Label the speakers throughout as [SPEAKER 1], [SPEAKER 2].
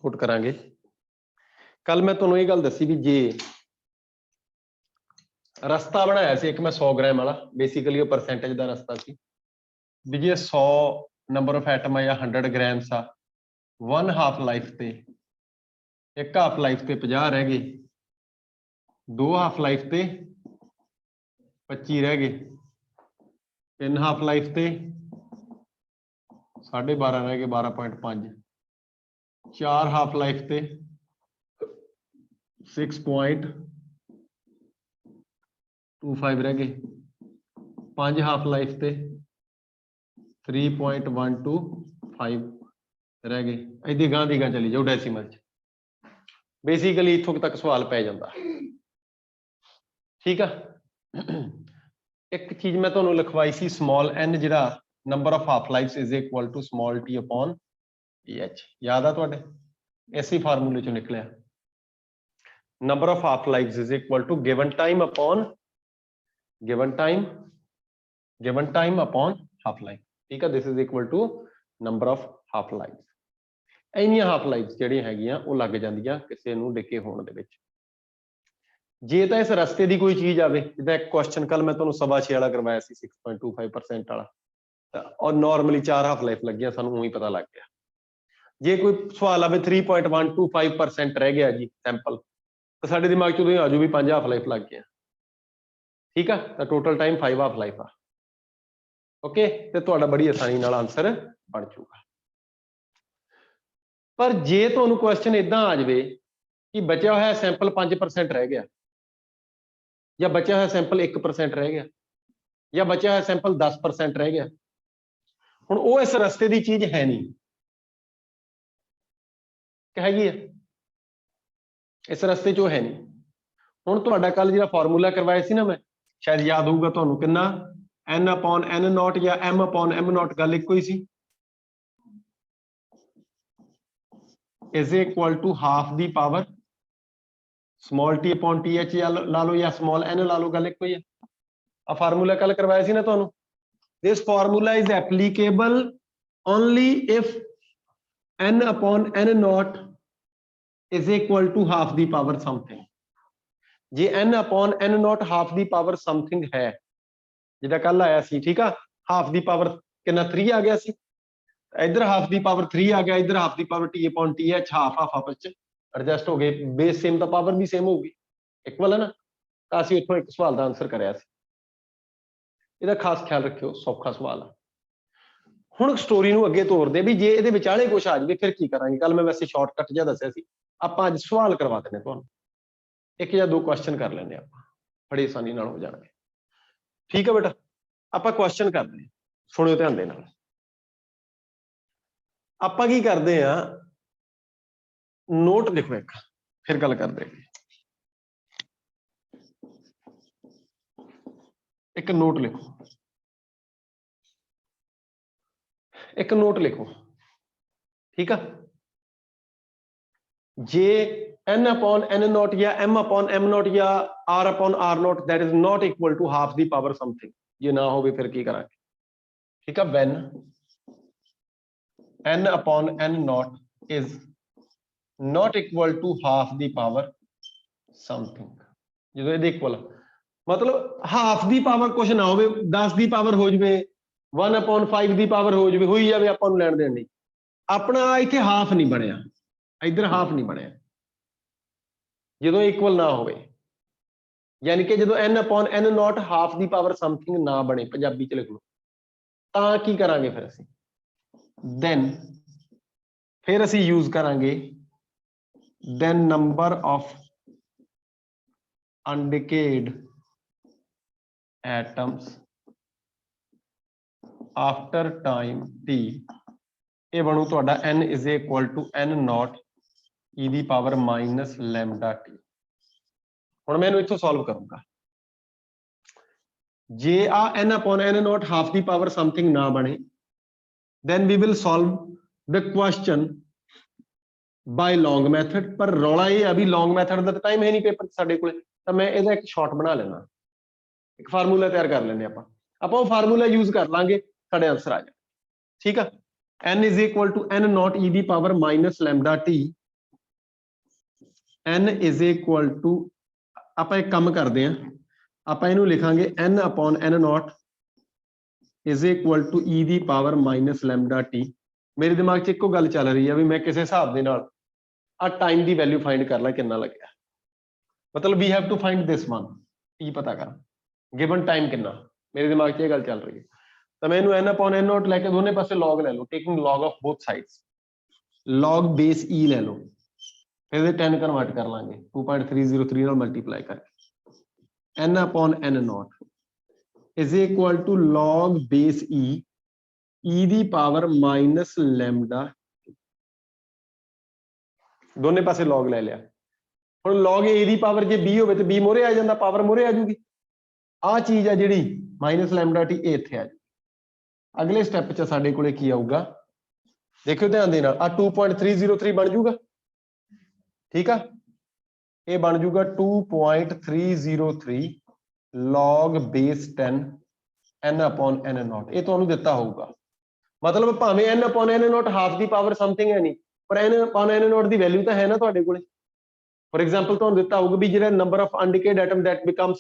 [SPEAKER 1] Note करांगे। कल मैं तुहानूं ये गल दसी भी जे रस्ता बनाया सी एक मैं 100 ग्राम वाला, बेसिकली वो परसेंटेज का रस्ता सी भी जे 100 नंबर ऑफ एटम या 100 ग्राम्स आ, 1 हाफ लाइफ ते एक हाफ लाइफ ते 50 रह गए, 2 हाफ लाइफ ते 25 रह गए, 3 हाफ लाइफ ते 12.5 रह गए 12.5, 4 हाफ लाइफ ते 6.25 रह गए, 5 हाफ लाइफ ते 3.125 रह गए। इदी गां दी गां चली जाओ डेसीमल च, बेसिकली इत्थों तक सवाल पै जाता। ठीक है, एक चीज मैं तुहानूं लिखवाई सी स्मॉल n जिहड़ा number of half lives is equal to small t upon H, याद आ तुहाडे? इसी फार्मूले चों निकलिया number of half lives is equal to given time upon upon half life. ठीक है, this is equal to number of half life. इन्नियां हाफ लाइफ ਜਿਹੜੀਆਂ ਹੈਗੀਆਂ ਉਹ ਲੱਗ ਜਾਂਦੀਆਂ ਕਿਸੇ ਨੂੰ ਡਿਕੇ ਹੋਣ ਦੇ ਵਿੱਚ। ਜੇ ਤਾਂ ਇਸ ਰਸਤੇ ਦੀ ਕੋਈ ਚੀਜ਼ ਆਵੇ, ਜਿੱਦਾਂ ਇੱਕ ਕੁਐਸਚਨ ਕੱਲ ਮੈਂ ਤੁਹਾਨੂੰ 6.5 ਵਾਲਾ ਕਰਵਾਇਆ ਸੀ 6.25% ਵਾਲਾ, ਔਰ ਨਾਰਮਲੀ 4 ਹਾਫ ਲਾਈਫ ਲੱਗੀਆਂ, ਸਾਨੂੰ ਉਹੀ ਪਤਾ ਲੱਗ ਗਿਆ। ਜੇ ਕੋਈ ਸਵਾਲ ਆਵੇ 3.125% ਰਹਿ ਗਿਆ ਜੀ ਸੈਂਪਲ, ਤਾਂ ਸਾਡੇ ਦਿਮਾਗ 'ਚ ਉਦੋਂ ਹੀ ਆ ਜਾਊ ਵੀ 5 ਹਾਫ ਲਾਈਫ ਲੱਗ ਗਿਆ। ਠੀਕ ਆ, ਤਾਂ ਟੋਟਲ ਟਾਈਮ 5 ਹਾਫ ਲਾਈਫ ਆ। ਓਕੇ, ਤੇ ਤੁਹਾਡਾ ਬੜੀ ਆਸਾਨੀ ਨਾਲ ਆਨਸਰ ਬਣ ਜਾਊਗਾ। ਪਰ ਜੇ ਤੁਹਾਨੂੰ ਕੁਐਸਚਨ ਇਦਾਂ ਆ ਜਾਵੇ ਕਿ ਬਚਿਆ ਹੋਇਆ ਸੈਂਪਲ 5% ਰਹਿ ਗਿਆ, ਜਾਂ ਬਚਿਆ ਹੋਇਆ ਸੈਂਪਲ 1% ਰਹਿ ਗਿਆ, ਜਾਂ ਬਚਿਆ ਹੋਇਆ ਸੈਂਪਲ 10% ਰਹਿ ਗਿਆ, ਹੁਣ ਉਹ ਇਸ ਰਸਤੇ ਦੀ ਚੀਜ਼ ਹੈ ਨਹੀਂ ਕਿ ਹੈਗੀ ਹੈ, ਇਸ ਰਸਤੇ 'ਚ ਉਹ ਹੈ ਨਹੀਂ। ਹੁਣ ਤੁਹਾਡਾ ਕੱਲ ਜਿਹੜਾ ਫਾਰਮੂਲਾ ਕਰਵਾਇਆ ਸੀ ਨਾ ਮੈਂ, ਸ਼ਾਇਦ ਯਾਦ ਹੋਊਗਾ ਤੁਹਾਨੂੰ, ਕਿੰਨਾ n upon n naught ਜਾਂ m upon m naught, ਗੱਲ ਇੱਕੋ ਹੀ ਸੀ, is equal to half the power small t upon th ਲਾ ਲਓ ਜਾਂ small n ਲਾ ਲਓ, ਗੱਲ ਇੱਕੋ ਹੀ ਹੈ। ਆ ਫਾਰਮੂਲਾ ਕੱਲ ਕਰਵਾਇਆ ਸੀ ਨਾ ਤੁਹਾਨੂੰ। this formula is applicable only if n upon n naught is equal to half the power something। ਜੇ n upon n naught half the power something है, ਜਿੱਦਾਂ ਕੱਲ ਆਇਆ ਸੀ, ਠੀਕ ਆ, ਹਾਫ ਦੀ ਪਾਵਰ ਕਿੰਨਾ 3 ਆ ਗਿਆ ਸੀ, ਇਧਰ ਹਾਫ ਦੀ ਪਾਵਰ 3 ਆ ਗਿਆ, ਇਧਰ ਹਾਫ ਦੀ power t upon th, half ਆਪਸ ਚ ਐਡਜਸਟ ਹੋ ਗਏ, ਬੇਸ ਸੇਮ ਤਾਂ ਪਾਵਰ ਵੀ ਸੇਮ ਹੋਊਗੀ, ਇਕੁਅਲ ਹੈ ਨਾ। ਤਾਂ ਅਸੀਂ ਇੱਥੋਂ ਇੱਕ ਸਵਾਲ ਦਾ ਆਨਸਰ ਕਰਿਆ ਸੀ। ਇਹਦਾ ਖਾਸ ਖਿਆਲ ਰੱਖਿਓ, ਸੌਖਾ ਸਵਾਲ ਆ। ਹੁਣ ਸਟੋਰੀ ਨੂੰ ਅੱਗੇ ਤੋਰਦੇ ਵੀ ਜੇ ਇਹਦੇ ਵਿਚਾਲੇ ਕੁਝ ਆ ਜਾਵੇ ਫਿਰ ਕੀ ਕਰਾਂਗੇ। ਕੱਲ ਮੈਂ ਵੈਸੇ ਸ਼ਾਰਟਕਟ ਜਿਹਾ ਦੱਸਿਆ ਸੀ, ਆਪਾਂ ਅੱਜ ਸਵਾਲ ਕਰਵਾ ਦਿੰਦੇ ਤੁਹਾਨੂੰ, ਇੱਕ ਜਾਂ ਦੋ ਕੁਐਸਚਨ ਕਰ ਲੈਂਦੇ ਆਪਾਂ, ਬੜੀ ਆਸਾਨੀ ਨਾਲ ਹੋ ਜਾਣਗੇ। ਠੀਕ ਹੈ ਬੇਟਾ, ਆਪਾਂ ਕੁਐਸਚਨ ਕਰਦੇ ਹਾਂ, ਸੁਣਿਓ ਧਿਆਨ ਦੇ ਨਾਲ। ਆਪਾਂ ਕੀ ਕਰਦੇ ਆ, ਨੋਟ ਲਿਖੋ ਇੱਕ, ਫਿਰ ਗੱਲ ਕਰਦੇ ਹਾਂ। ਇੱਕ ਨੋਟ ਲਿਖੋ, ਇੱਕ ਨੋਟ ਲਿਖੋ, ਠੀਕ ਆ। ਜੇ n upon n naught ਜਾਂ m upon m naught ਜਾਂ r upon r naught that is not equal to half the power something, ਜੇ ਨਾ ਹੋਵੇ ਫਿਰ ਕੀ ਕਰਾਂਗੇ। ਠੀਕ ਆ, when n upon n naught is not equal to half the power something, ਜਦੋਂ ਇਹਦੇ ਇਕੁਅਲ ਮਤਲਬ ਹਾਫ ਦੀ ਪਾਵਰ ਕੁਛ ਨਾ ਹੋਵੇ, 10 ਦੀ ਪਾਵਰ ਹੋ ਜਾਵੇ, 1 upon 5 ਦੀ ਪਾਵਰ ਹੋ ਜਾਵੇ, ਹੋਈ ਜਾਵੇ, ਆਪਾਂ ਨੂੰ ਲੈਣ ਦੇਣ ਨਹੀਂ। ਆਪਣਾ ਇੱਥੇ ਹਾਫ ਨਹੀਂ ਬਣਿਆ, ਇੱਧਰ ਹਾਫ ਨਹੀਂ ਬਣਿਆ, ਜਦੋਂ ਇਕੁਅਲ ਨਾ ਹੋਵੇ, ਯਾਨੀ ਕਿ ਜਦੋਂ n upon n naught half ਦੀ ਪਾਵਰ ਸਮਥਿੰਗ ਨਾ ਬਣੇ, ਪੰਜਾਬੀ ਚ ਲਿਖ ਲਓ, ਤਾਂ ਕੀ ਕਰਾਂਗੇ ਫਿਰ ਅਸੀਂ, then ਫਿਰ ਅਸੀਂ ਯੂਜ਼ ਕਰਾਂਗੇ then number of undecayed atoms after time t, ਇਹ ਬਣੂ ਤੁਹਾਡਾ n is equal to n naught e ਦੀ ਪਾਵਰ ਮਾਈਨਸ ਲੈਮਡਾ t। ਹੁਣ ਮੈਂ ਇਹਨੂੰ ਇੱਥੋਂ ਸੋਲਵ ਕਰੂੰਗਾ। ਜੇ ਆ n upon n naught half ਦੀ ਪਾਵਰ ਸਮਥਿੰਗ ਨਾ ਬਣੇ, then we will solve the question by long method। ਪਰ ਰੌਲਾ ਇਹ ਆ ਵੀ ਲੌਂਗ ਮੈਥਡ ਦਾ ਤਾਂ ਟਾਈਮ ਹੈ ਨਹੀਂ ਪੇਪਰ ਸਾਡੇ ਕੋਲੇ, ਤਾਂ ਮੈਂ ਇਹਦਾ ਇੱਕ ਸ਼ਾਰਟ ਬਣਾ ਲੈਣਾ, ਇੱਕ ਫਾਰਮੂਲਾ ਤਿਆਰ ਕਰ ਲੈਂਦੇ ਆਪਾਂ ਉਹ ਫਾਰਮੂਲਾ ਯੂਜ਼ ਕਰ ਲਾਂਗੇ, ਸਾਡੇ ਆਨਸਰ ਆ ਜਾਏ। ਠੀਕ ਆ, n is equal to n naught e ਦੀ power minus lambda t, n is equal to, ਆਪਾਂ ਇੱਕ ਕੰਮ ਕਰਦੇ ਹਾਂ, ਆਪਾਂ ਇਹਨੂੰ ਲਿਖਾਂਗੇ n upon n naught is equal to e ਦੀ ਪਾਵਰ ਮਾਈਨਸ ਲੈਮਡਾ t। ਮੇਰੇ ਦਿਮਾਗ 'ਚ ਇੱਕੋ ਗੱਲ ਚੱਲ ਰਹੀ ਹੈ ਵੀ ਮੈਂ ਕਿਸੇ ਹਿਸਾਬ ਦੇ ਨਾਲ ਆ ਟਾਈਮ ਦੀ ਵੈਲਿਊ ਫਾਈਂਡ ਕਰ ਲਾਂ ਕਿੰਨਾ ਲੱਗਿਆ, ਮਤਲਬ ਵੀ have to find this one, T ਪਤਾ ਕਰ ਗਿਵਨ ਟਾਈਮ ਕਿੰਨਾ, ਮੇਰੇ ਦਿਮਾਗ 'ਚ ਇਹ ਗੱਲ ਚੱਲ ਰਹੀ ਹੈ। ਤਾਂ ਮੈਂ ਇਹਨੂੰ n upon n naught ਲੈ ਕੇ ਦੋਨੇ ਪਾਸੇ log ਲੈ ਲਓ, taking log of both sides, log base e ਲੈ ਲਓ, ਫਿਰ ਇਹਦੇ 10 ਕਨਵਰਟ ਕਰ ਲਾਂਗੇ 2.303 ਨਾਲ ਮਲਟੀਪਲਾਈ ਕਰਕੇ। n upon n naught is equal to log base e, e ਦੀ ਪਾਵਰ ਮਾਈਨਸ ਲੈਮਡਾ, ਦੋਨੇ ਪਾਸੇ log ਲੈ ਲਿਆ। ਹੁਣ log a ਦੀ ਪਾਵਰ ਜੇ b ਹੋਵੇ ਤੇ b ਮੋਰੇ ਆ ਜਾਂਦਾ, ਪਾਵਰ ਮੋਰੇ ਆ ਜੂਗੀ। ਆਹ ਚੀਜ਼ ਆ ਜਿਹੜੀ ਮਾਈਨਸ ਲੈਮਡਾ t, ਇਹ ਇੱਥੇ ਆ ਜਾਊ। ਅਗਲੇ ਸਟੈਪ 'ਚ ਸਾਡੇ ਕੋਲੇ ਕੀ ਆਊਗਾ, ਦੇਖਿਓ ਧਿਆਨ ਦੇ ਨਾਲ, ਆ 2.303 ਬਣ ਜੂਗਾ, ਠੀਕ ਆ, ਇਹ ਬਣ ਜੂਗਾ 2.303 log base 10 n upon n naught, ਇਹ ਤੁਹਾਨੂੰ ਦਿੱਤਾ ਹੋਊਗਾ। ਮਤਲਬ ਭਾਵੇਂ n upon n naught half ਦੀ ਪਾਵਰ ਸਮਥਿੰਗ ਹੈ ਨਹੀਂ, ਪਰ n upon n naught ਦੀ ਵੈਲਿਊ ਤਾਂ ਹੈ ਨਾ ਤੁਹਾਡੇ ਕੋਲੇ। ਫॉर एग्जांपल ਤੁਹਾਨੂੰ ਦਿੱਤਾ ਹੋਊਗਾ ਵੀ ਜਿਹੜਾ number of undecayed atom that becomes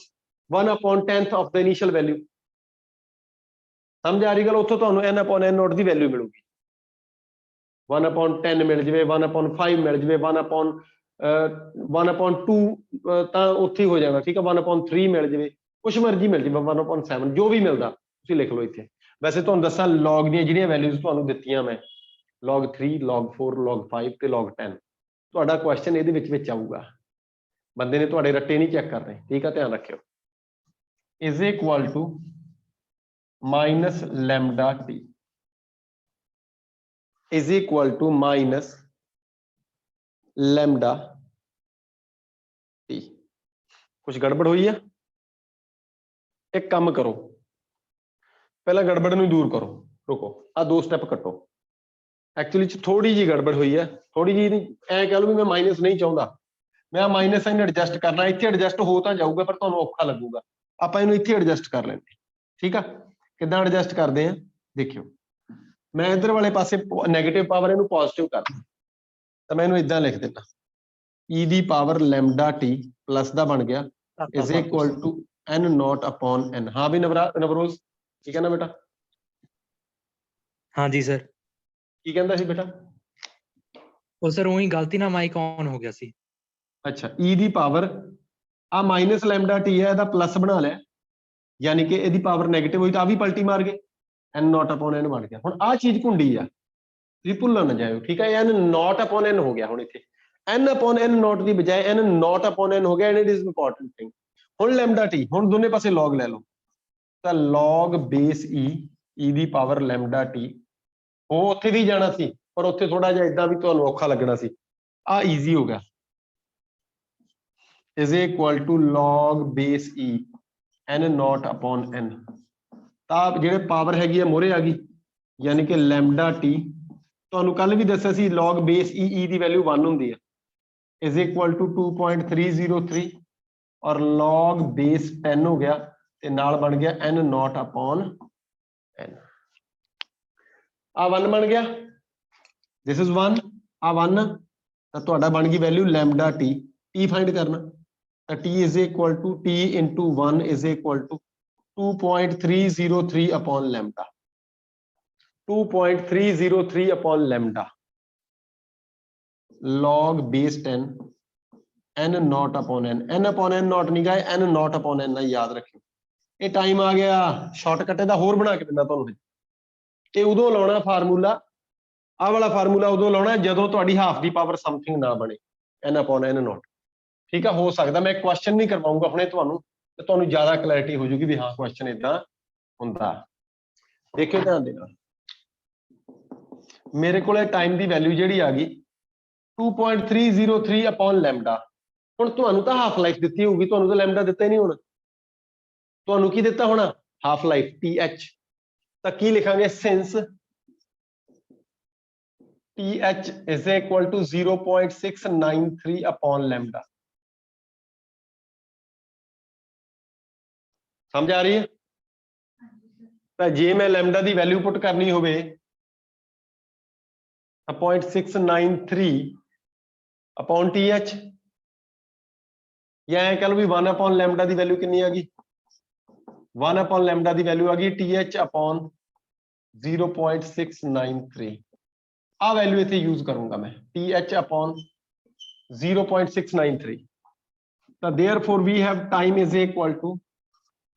[SPEAKER 1] 1 upon 10th of the initial value, ਸਮਝ ਆ ਰਹੀ ਗੱਲ, ਉੱਥੋਂ ਤੁਹਾਨੂੰ n upon n naught ਦੀ ਵੈਲਿਊ ਮਿਲੂਗੀ। 1 upon 10 ਮਿਲ ਜਾਵੇ, 1 upon 5 ਮਿਲ ਜਾਵੇ, 1 upon 2 ਤਾਂ ਉੱਥੇ ਹੀ ਹੋ ਜਾਣਾ, ਠੀਕ ਹੈ, 1 upon 3 ਮਿਲ ਜਾਵੇ, ਕੁਛ ਮਰਜ਼ੀ ਮਿਲ ਜਾਵੇ, 1 upon 7 ਜੋ ਵੀ ਮਿਲਦਾ ਤੁਸੀਂ ਲਿਖ ਲਓ ਇੱਥੇ। ਵੈਸੇ ਤੁਹਾਨੂੰ ਦੱਸਾਂ log ਦੀਆਂ ਜਿਹੜੀਆਂ ਵੈਲਿਊਜ਼ ਤੁਹਾਨੂੰ ਦਿੱਤੀਆਂ ਮੈਂ, log 3, log 4, log 5 ਤੇ log 10, ਤੁਹਾਡਾ ਕੁਐਸਚਨ ਇਹਦੇ ਵਿੱਚ ਆਊਗਾ, ਬੰਦੇ ਨੇ ਤੁਹਾਡੇ ਰੱਟੇ ਨਹੀਂ ਚੈੱਕ ਕਰਨੇ, ਠੀਕ ਆ, ਧਿਆਨ ਰੱਖਿਓ। is equal to minus lambda t is equal to minus lambda t। ਕੁਝ ਗੜਬੜ ਹੋਈ ਆ? ਇੱਕ ਕੰਮ ਕਰੋ, ਪਹਿਲਾਂ ਗੜਬੜ ਨੂੰ ਦੂਰ ਕਰੋ, ਰੁਕੋ, ਆ ਦੋ ਸਟੈਪ ਕੱਟੋ। ਐਕਚੁਅਲੀ ਚ ਥੋੜੀ ਜੀ ਗੜਬੜ ਹੋਈ ਹੈ, ਥੋੜੀ ਜੀ ਨਹੀਂ, ਐ ਕਹਿ ਲਓ ਵੀ ਮੈਂ ਮਾਈਨਸ ਨਹੀਂ ਚਾਹੁੰਦਾ, ਮੈਂ ਆ ਮਾਈਨਸ ਸਾਈਨ ਐਡਜਸਟ ਕਰਨਾ, ਇੱਥੇ ਐਡਜਸਟ ਹੋ ਤਾਂ ਜਾਊਗਾ ਪਰ ਤੁਹਾਨੂੰ ਔਖਾ ਲੱਗੂਗਾ, ਆਪਾਂ ਇਹਨੂੰ ਇੱਥੇ ਐਡਜਸਟ ਕਰ ਲੈਂਦੇ, ਠੀਕ ਆ। ਕਿੱਦਾਂ ਐਡਜਸਟ ਕਰਦੇ ਆ, ਦੇਖਿਓ, ਮੈਂ ਇੱਧਰ ਵਾਲੇ ਪਾਸੇ ਨੈਗੇਟਿਵ ਪਾਵਰ ਇਹਨੂੰ ਪੋਜ਼ਿਟਿਵ ਕਰਦਾ, ਤਾਂ ਮੈਂ ਇਹਨੂੰ ਇਦਾਂ ਲਿਖ ਦਿੰਦਾ, e ਦੀ ਪਾਵਰ ਲੈਮਡਾ t ਪਲੱਸ ਦਾ ਬਣ ਗਿਆ is equal to n naught upon n। ਹਾਂ ਵੀ ਨਵਰੋਜ਼ ਕੀ ਕਹਿੰਦਾ ਬੇਟਾ?
[SPEAKER 2] ਹਾਂਜੀ ਸਰ।
[SPEAKER 1] ਕੀ ਕਹਿੰਦਾ ਸੀ ਬੇਟਾ?
[SPEAKER 2] ਉਹ ਸਰ ਉਹੀ ਗਲਤੀ ਨਾਲ ਮਾਈਕ ਔਨ ਹੋ ਗਿਆ ਸੀ।
[SPEAKER 1] ਅੱਛਾ, e ਦੀ ਪਾਵਰ ਆ ਮਾਈਨਸ ਲੈਮਡਾ t ਹੈ, ਇਹਦਾ ਪਲੱਸ ਬਣਾ ਲਿਆ, ਯਾਨੀ ਕਿ ਇਹਦੀ ਪਾਵਰ ਨੈਗੇਟਿਵ ਹੋਈ ਤਾਂ ਆ ਵੀ ਪਲਟੀ ਮਾਰ ਗਏ, n naught upon n ਬਣ ਗਿਆ। ਹੁਣ ਆਹ ਚੀਜ਼ ਘੁੰਡੀ ਆ, ਤੁਸੀਂ ਭੁੱਲਣ ਨਾ ਜਾਇਓ, ਠੀਕ ਹੈ, n naught upon n ਹੋ ਗਿਆ, ਹੁਣ ਇੱਥੇ n upon n naught ਦੀ ਬਜਾਏ n naught upon n ਹੋ ਗਿਆ, and it is important thing। ਹੁਣ ਲੈਮਡਾ t, ਹੁਣ ਦੋਨੇ ਪਾਸੇ log ਲੈ ਲਓ, ਤਾਂ log base e, e ਦੀ ਪਾਵਰ ਲੈਮਡਾ t, ਉਹ ਉੱਥੇ ਵੀ ਜਾਣਾ ਸੀ ਪਰ ਉੱਥੇ ਥੋੜਾ ਜਿਹਾ ਇਦਾਂ ਵੀ ਤੁਹਾਨੂੰ ਔਖਾ ਲੱਗਣਾ ਸੀ, ਆ ਈਜ਼ੀ ਹੋ ਗਿਆ, is equal to log base e n naught upon n। ਤਾਂ ਜਿਹੜੇ ਪਾਵਰ ਹੈਗੀ ਆ ਮੋਰੇ ਆ ਗਈ, ਯਾਨੀ ਕਿ ਲੈਮਡਾ t, ਤੁਹਾਨੂੰ ਕੱਲ ਵੀ ਦੱਸਿਆ ਸੀ log base e, e ਦੀ ਵੈਲਿਊ 1 ਹੁੰਦੀ ਹੈ, is equal to 2.303 ਔਰ log base 10 ਹੋ ਗਿਆ ਤੇ ਨਾਲ ਬਣ ਗਿਆ n naught upon n। ਆ 1 ਬਣ ਗਿਆ, this is 1, ਆ 1, ਤਾਂ ਤੁਹਾਡਾ ਬਣ ਗਈ value lambda t, t find ਕਰਨਾ, ਤਾਂ t is equal to t into 1 is equal to 2.303 upon lambda, 2.303 upon lambda log base 10 n naught upon n, n upon n naught नहीं गए, n naught upon n याद रखियो। ये time आ गया, shortcut ਇਹਦਾ ਹੋਰ ਬਣਾ ਕੇ ਦਿੰਦਾ ਤੁਹਾਨੂੰ, ਇਹ ਉਦੋਂ ਲਾਉਣਾ ਫਾਰਮੂਲਾ, ਆਹ ਵਾਲਾ ਫਾਰਮੂਲਾ ਉਦੋਂ ਲਾਉਣਾ ਜਦੋਂ ਤੁਹਾਡੀ ਹਾਫ ਦੀ ਪਾਵਰ ਸਮਥਿੰਗ ਨਾ ਬਣੇ, n upon n naught, ਠੀਕ ਆ। ਹੋ ਸਕਦਾ ਮੈਂ ਕੁਐਸਚਨ ਨਹੀਂ ਕਰਵਾਉਂਗਾ ਹੁਣੇ ਤੁਹਾਨੂੰ, ਤੇ ਤੁਹਾਨੂੰ ਜ਼ਿਆਦਾ ਕਲੈਰਿਟੀ ਹੋ ਜੂਗੀ ਵੀ ਹਾਂ ਕੁਐਸਚਨ ਇਦਾਂ ਹੁੰਦਾ। ਦੇਖਿਓ ਧਿਆਨ ਦੇ ਨਾਲ, ਮੇਰੇ ਕੋਲੇ ਟਾਈਮ ਦੀ ਵੈਲਿਊ ਜਿਹੜੀ ਆ ਗਈ 2.303 upon lambda। ਹੁਣ ਤੁਹਾਨੂੰ ਤਾਂ ਹਾਫ ਲਾਈਫ ਦਿੱਤੀ ਹੋਊਗੀ, ਤੁਹਾਨੂੰ ਤਾਂ ਲੈਮਡਾ ਦਿੱਤਾ ਹੀ ਨਹੀਂ ਹੋਣਾ, ਤੁਹਾਨੂੰ ਕੀ ਦਿੱਤਾ ਹੋਣਾ, ਹਾਫ ਲਾਈਫ TH, ਤਾਂ ਕੀ ਲਿਖਾਂਗੇ, since TH is equal to 0.693 upon lambda। ਸਮਝ ਆ ਰਹੀ ਹੈ? ਤਾਂ ਜੇ ਮੈਂ ਲੈਮਡਾ ਦੀ ਵੈਲਿਊ ਪੁੱਟ ਕਰਨੀ ਹੋਵੇ 0.693 अपॉन TH, या कह लो भी 1 अपॉन लैम्डा की वैल्यू कितनी आ गई, 1 अपॉन लैम्डा की वैल्यू आ गई TH अपॉन 0.693। आ वैल्यू इतने यूज करूंगा मैं, TH अपॉन 0.693। तो therefore we have time is equal to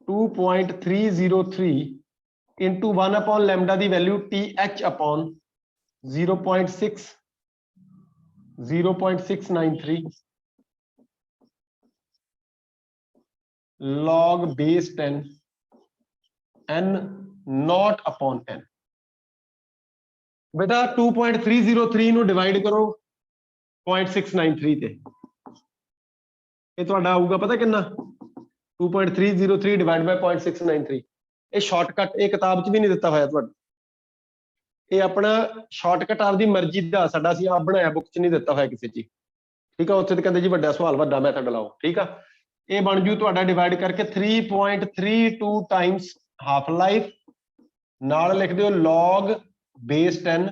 [SPEAKER 1] 2.303 into 1 upon lambda the value TH upon 0.693 log base 10 n not upon n। बेटा 2.303 ਨੂੰ ਡਿਵਾਈਡ ਕਰੋ 0.693 ਤੇ, ਇਹ ਤੁਹਾਡਾ ਆਊਗਾ ਪਤਾ ਕਿੰਨਾ, 2.303 ਡਿਵਾਈਡ ਬਾਈ 0.693। ਇਹ ਸ਼ਾਰਟਕਟ ਇਹ ਕਿਤਾਬ 'ਚ ਵੀ ਨਹੀਂ ਦਿੱਤਾ ਹੋਇਆ ਤੁਹਾਡਾ, ਇਹ ਆਪਣਾ ਸ਼ਾਰਟਕਟ ਆਪਦੀ ਮਰਜ਼ੀ ਦਾ, ਸਾਡਾ ਅਸੀਂ ਆਪ ਬਣਾਇਆ, ਬੁੱਕ 'ਚ ਨਹੀਂ ਦਿੱਤਾ ਹੋਇਆ ਕਿਸੇ 'ਚ, ਠੀਕ ਆ। ਉੱਥੇ ਤੇ ਕਹਿੰਦੇ ਜੀ ਵੱਡਾ ਸਵਾਲ ਵੱਡਾ ਮੈਥਡ ਲਾਓ, ਠੀਕ ਆ। ਇਹ ਬਣ ਜੂ ਤੁਹਾਡਾ ਡਿਵਾਈਡ ਕਰਕੇ 3.32 ਟਾਈਮਸ ਹਾਫ ਲਾਈਫ, ਨਾਲ ਲਿਖ ਦਿਓ log base 10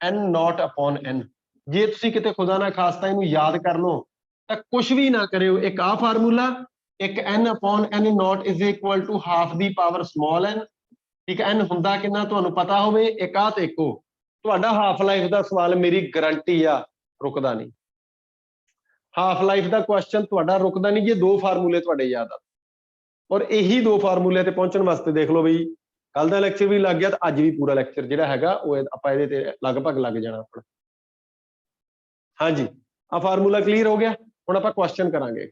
[SPEAKER 1] n not upon n। ਜੇ ਤੁਸੀਂ ਕਿਤੇ ਖੁਦਾ ਨਾ ਖਾਸਤਾ ਇਹਨੂੰ ਯਾਦ ਕਰ ਲਓ ਤਾਂ ਕੁਝ ਵੀ ਨਾ ਕਰਿਓ, ਇੱਕ ਆ ਫਾਰਮੂਲਾ, ਇੱਕ n upon n not is equal to half the power small n, ਠੀਕ ਹੈ। n ਹੁੰਦਾ ਕਿੰਨਾ ਤੁਹਾਨੂੰ ਪਤਾ ਹੋਵੇ, ਇੱਕ ਆ ਤੇ ਇੱਕੋ, ਤੁਹਾਡਾ ਹਾਫ ਲਾਈਫ ਦਾ ਸਵਾਲ ਮੇਰੀ ਗਾਰੰਟੀ ਆ ਰੁਕਦਾ ਨਹੀਂ। ਹਾਫ ਲਾਈਫ ਦਾ ਕੁਐਸਚਨ ਤੁਹਾਡਾ ਰੁਕਦਾ ਨਹੀਂ ਜੇ ਦੋ ਫਾਰਮੂਲੇ ਤੁਹਾਡੇ ਯਾਦ ਆ, ਔਰ ਇਹੀ ਦੋ ਫਾਰਮੂਲੇ ਤੇ ਪਹੁੰਚਣ ਵਾਸਤੇ ਦੇਖ ਲਓ ਬਈ, ਕੱਲ ਦਾ ਲੈਕਚਰ ਵੀ ਲੱਗ ਗਿਆ ਤਾਂ ਅੱਜ ਵੀ ਪੂਰਾ ਲੈਕਚਰ ਜਿਹੜਾ ਹੈਗਾ ਉਹ ਆਪਾਂ ਇਹਦੇ ਤੇ ਲਗਭਗ ਲੱਗ ਜਾਣਾ ਆਪਣਾ। ਹਾਂਜੀ, ਆ ਫਾਰਮੂਲਾ ਕਲੀਅਰ ਹੋ ਗਿਆ। ਹੁਣ ਆਪਾਂ ਕੁਐਸਚਨ ਕਰਾਂਗੇ।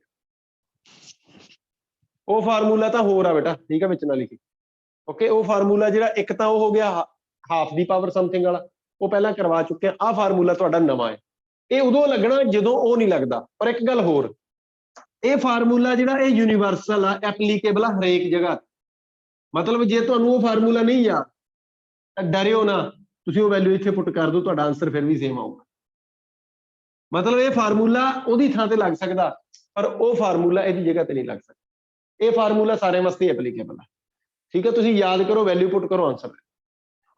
[SPEAKER 1] ਉਹ ਫਾਰਮੂਲਾ ਤਾਂ ਹੋਰ ਆ ਬੇਟਾ, ਠੀਕ ਹੈ, ਵਿੱਚ ਨਾ ਲਿਖੀ, ਓਕੇ। ਉਹ ਫਾਰਮੂਲਾ ਜਿਹੜਾ ਇੱਕ ਤਾਂ ਉਹ ਹੋ ਗਿਆ ਹਾਫ ਦੀ ਪਾਵਰ ਸਮਥਿੰਗ ਵਾਲਾ, ਉਹ ਪਹਿਲਾਂ ਕਰਵਾ ਚੁੱਕੇ ਆ। ਆਹ ਫਾਰਮੂਲਾ ਤੁਹਾਡਾ ਨਵਾਂ ਹੈ, ਇਹ ਉਦੋਂ ਲੱਗਣਾ ਜਦੋਂ ਉਹ ਨਹੀਂ ਲੱਗਦਾ। ਪਰ ਇੱਕ ਗੱਲ ਹੋਰ, ਇਹ ਫਾਰਮੂਲਾ ਜਿਹੜਾ ਇਹ ਯੂਨੀਵਰਸਲ ਆ, ਐਪਲੀਕੇਬਲ ਆ ਹਰੇਕ ਜਗ੍ਹਾ। ਮਤਲਬ ਜੇ ਤੁਹਾਨੂੰ ਉਹ ਫਾਰਮੂਲਾ ਨਹੀਂ ਯਾਦ ਤਾਂ ਡਰਿਓ ਨਾ, ਤੁਸੀਂ ਉਹ ਵੈਲਿਊ ਇੱਥੇ ਪੁੱਟ ਕਰ ਦਿਓ, ਤੁਹਾਡਾ ਆਨਸਰ ਫਿਰ ਵੀ ਸੇਮ ਆਊਗਾ। ਮਤਲਬ ਇਹ ਫਾਰਮੂਲਾ ਉਹਦੀ ਥਾਂ ਤੇ ਲੱਗ ਸਕਦਾ, ਪਰ ਉਹ ਫਾਰਮੂਲਾ ਇਹਦੀ ਜਗ੍ਹਾ ਤੇ ਨਹੀਂ ਲੱਗ ਸਕਦਾ। ਇਹ ਫਾਰਮੂਲਾ ਸਾਰਿਆਂ ਵਾਸਤੇ ਐਪਲੀਕੇਬਲ ਹੈ, ਠੀਕ ਹੈ। ਤੁਸੀਂ ਯਾਦ ਕਰੋ, ਵੈਲਿਊ ਪੁੱਟ ਕਰੋ, ਆਨਸਰ,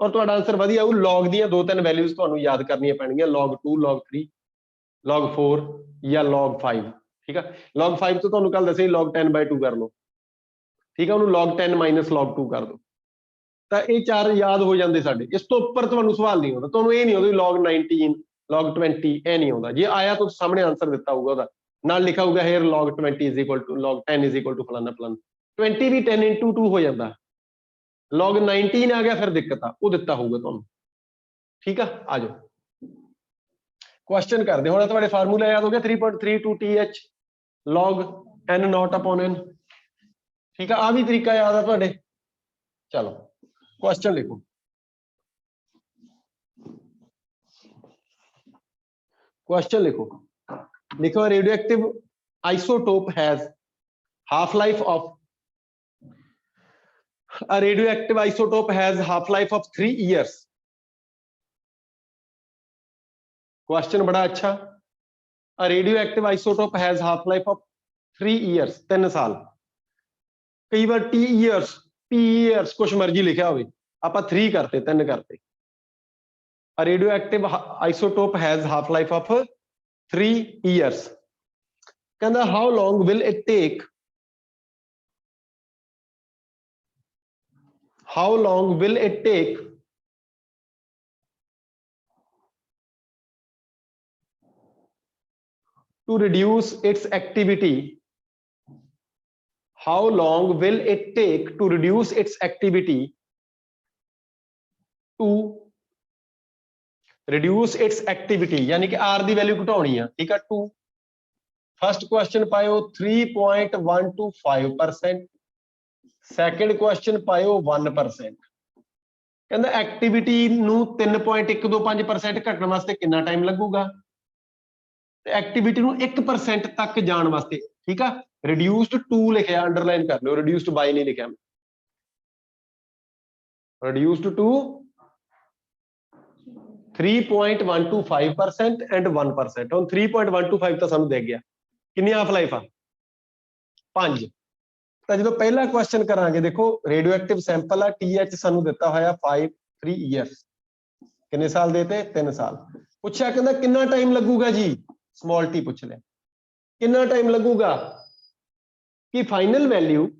[SPEAKER 1] ਔਰ ਤੁਹਾਡਾ ਆਨਸਰ ਵਧੀਆ ਆਊ। ਲੌਗ ਦੀਆਂ 2-3 ਵੈਲਿਊਜ਼ ਤੁਹਾਨੂੰ ਯਾਦ ਕਰਨੀਆਂ ਪੈਣਗੀਆਂ, log 2, log 3, log 4 ਜਾਂ log 5, ਠੀਕ ਹੈ। log 5 ਤੋਂ ਤੁਹਾਨੂੰ ਕੱਲ ਦੱਸਿਆ log 10/2 ਕਰ ਲਓ, ਠੀਕ ਹੈ, ਉਹਨੂੰ log 10 - log 2 ਕਰ ਦਿਓ, ਤਾਂ ਇਹ ਚਾਰ ਯਾਦ ਹੋ ਜਾਂਦੇ ਸਾਡੇ। ਇਸ ਤੋਂ ਉੱਪਰ ਤੁਹਾਨੂੰ ਸਵਾਲ ਨਹੀਂ ਆਉਂਦਾ, ਤੁਹਾਨੂੰ ਇਹ ਨਹੀਂ ਆਉਂਦਾ log 19, log 20, ਇਹ ਨਹੀਂ ਆਉਂਦਾ। ਜੇ ਆਇਆ ਤਾਂ ਸਾਹਮਣੇ ਆਨਸਰ ਦਿੱਤਾ ਹੋਊਗਾ, ਉਹਦਾ ਨਾਲ ਲਿਖਾ ਹੋਊਗਾ here log 20 is equal to log 10 is equal to ਫਲਾਨਾ ਫਲਾਨਾ। 20 ਵੀ 10 into 2 ਹੋ ਜਾਂਦਾ, log 19 ਆ ਗਿਆ ਫਿਰ ਦਿੱਕਤ ਆ, ਉਹ ਦਿੱਤਾ ਹੋਊਗਾ ਤੁਹਾਨੂੰ, ਠੀਕ ਆ। ਆ ਜਾਓ ਕੁਐਸਚਨ ਕਰਦੇ। ਹੁਣ ਤੁਹਾਡੇ ਫਾਰਮੂਲਾ ਯਾਦ ਹੋ ਗਿਆ 3.32 TH log n not upon n, ਠੀਕ ਆ। ਆ ਵੀ ਤਰੀਕਾ ਯਾਦ ਆ ਤੁਹਾਡੇ। ਚਲੋ ਕੁਐਸਚਨ ਲਿਖੋ। क्वेश्चन लिखो radioactive isotope has half life of a radioactive isotope has half life of 3 years। Question बड़ा अच्छा। a radioactive isotope has half life of 3 years, 3 साल। कई बार t years कुछ मर्जी लिखा होवे, ਆਪਾਂ 3 करते 3 करते। A radioactive isotope has half life of 3 years। कहना how long will it take, how long will it take to reduce its activity, how long will it take to reduce its activity to reduce its activity, यानी कि R ਦੀ value ਘਟਾਉਣੀ ਆ, ਠੀਕ ਆ। 2 first question ਪਾਇਓ 3.125%, second question ਪਾਇਓ 1%। ਕਹਿੰਦਾ activity ਨੂੰ 3.125% ਘਟਣ ਵਾਸਤੇ ਕਿੰਨਾ ਟਾਈਮ ਲੱਗੂਗਾ, ਤੇ ਐਕਟੀਵਿਟੀ ਨੂੰ 1% ਤੱਕ ਜਾਣ ਵਾਸਤੇ, ਠੀਕ ਆ। ਰਿਡਿਊਸਡ ਟੂ ਲਿਖਿਆ, ਅੰਡਰਲਾਈਨ ਕਰ ਲਿਓ, ਰਿਡਿਊਸਡ ਬਾਈ ਨਹੀਂ ਲਿਖਿਆ, ਰਿਡਿਊਸਡ ਟੂ 3.125% and 1%। ਹੁਣ 3.125 ਤਾਂ ਸਾਨੂੰ ਦੇ ਗਿਆ, ਕਿੰਨੀ ਹਾਫ ਲਾਈਫ ਆ 5। ਤਾਂ ਜਦੋਂ ਪਹਿਲਾ ਕੁਐਸਚਨ ਕਰਾਂਗੇ, ਦੇਖੋ ਰੇਡੀਓ ਐਕਟਿਵ ਸੈਂਪਲ ਆ, TH ਸਾਨੂੰ ਦਿੱਤਾ ਹੋਇਆ 3 years। कितने साल देते 3 साल पूछा कहना कितना टाइम लगूगा जी स्मॉल टी पूछ लिया कितना टाइम लगूगा कि final value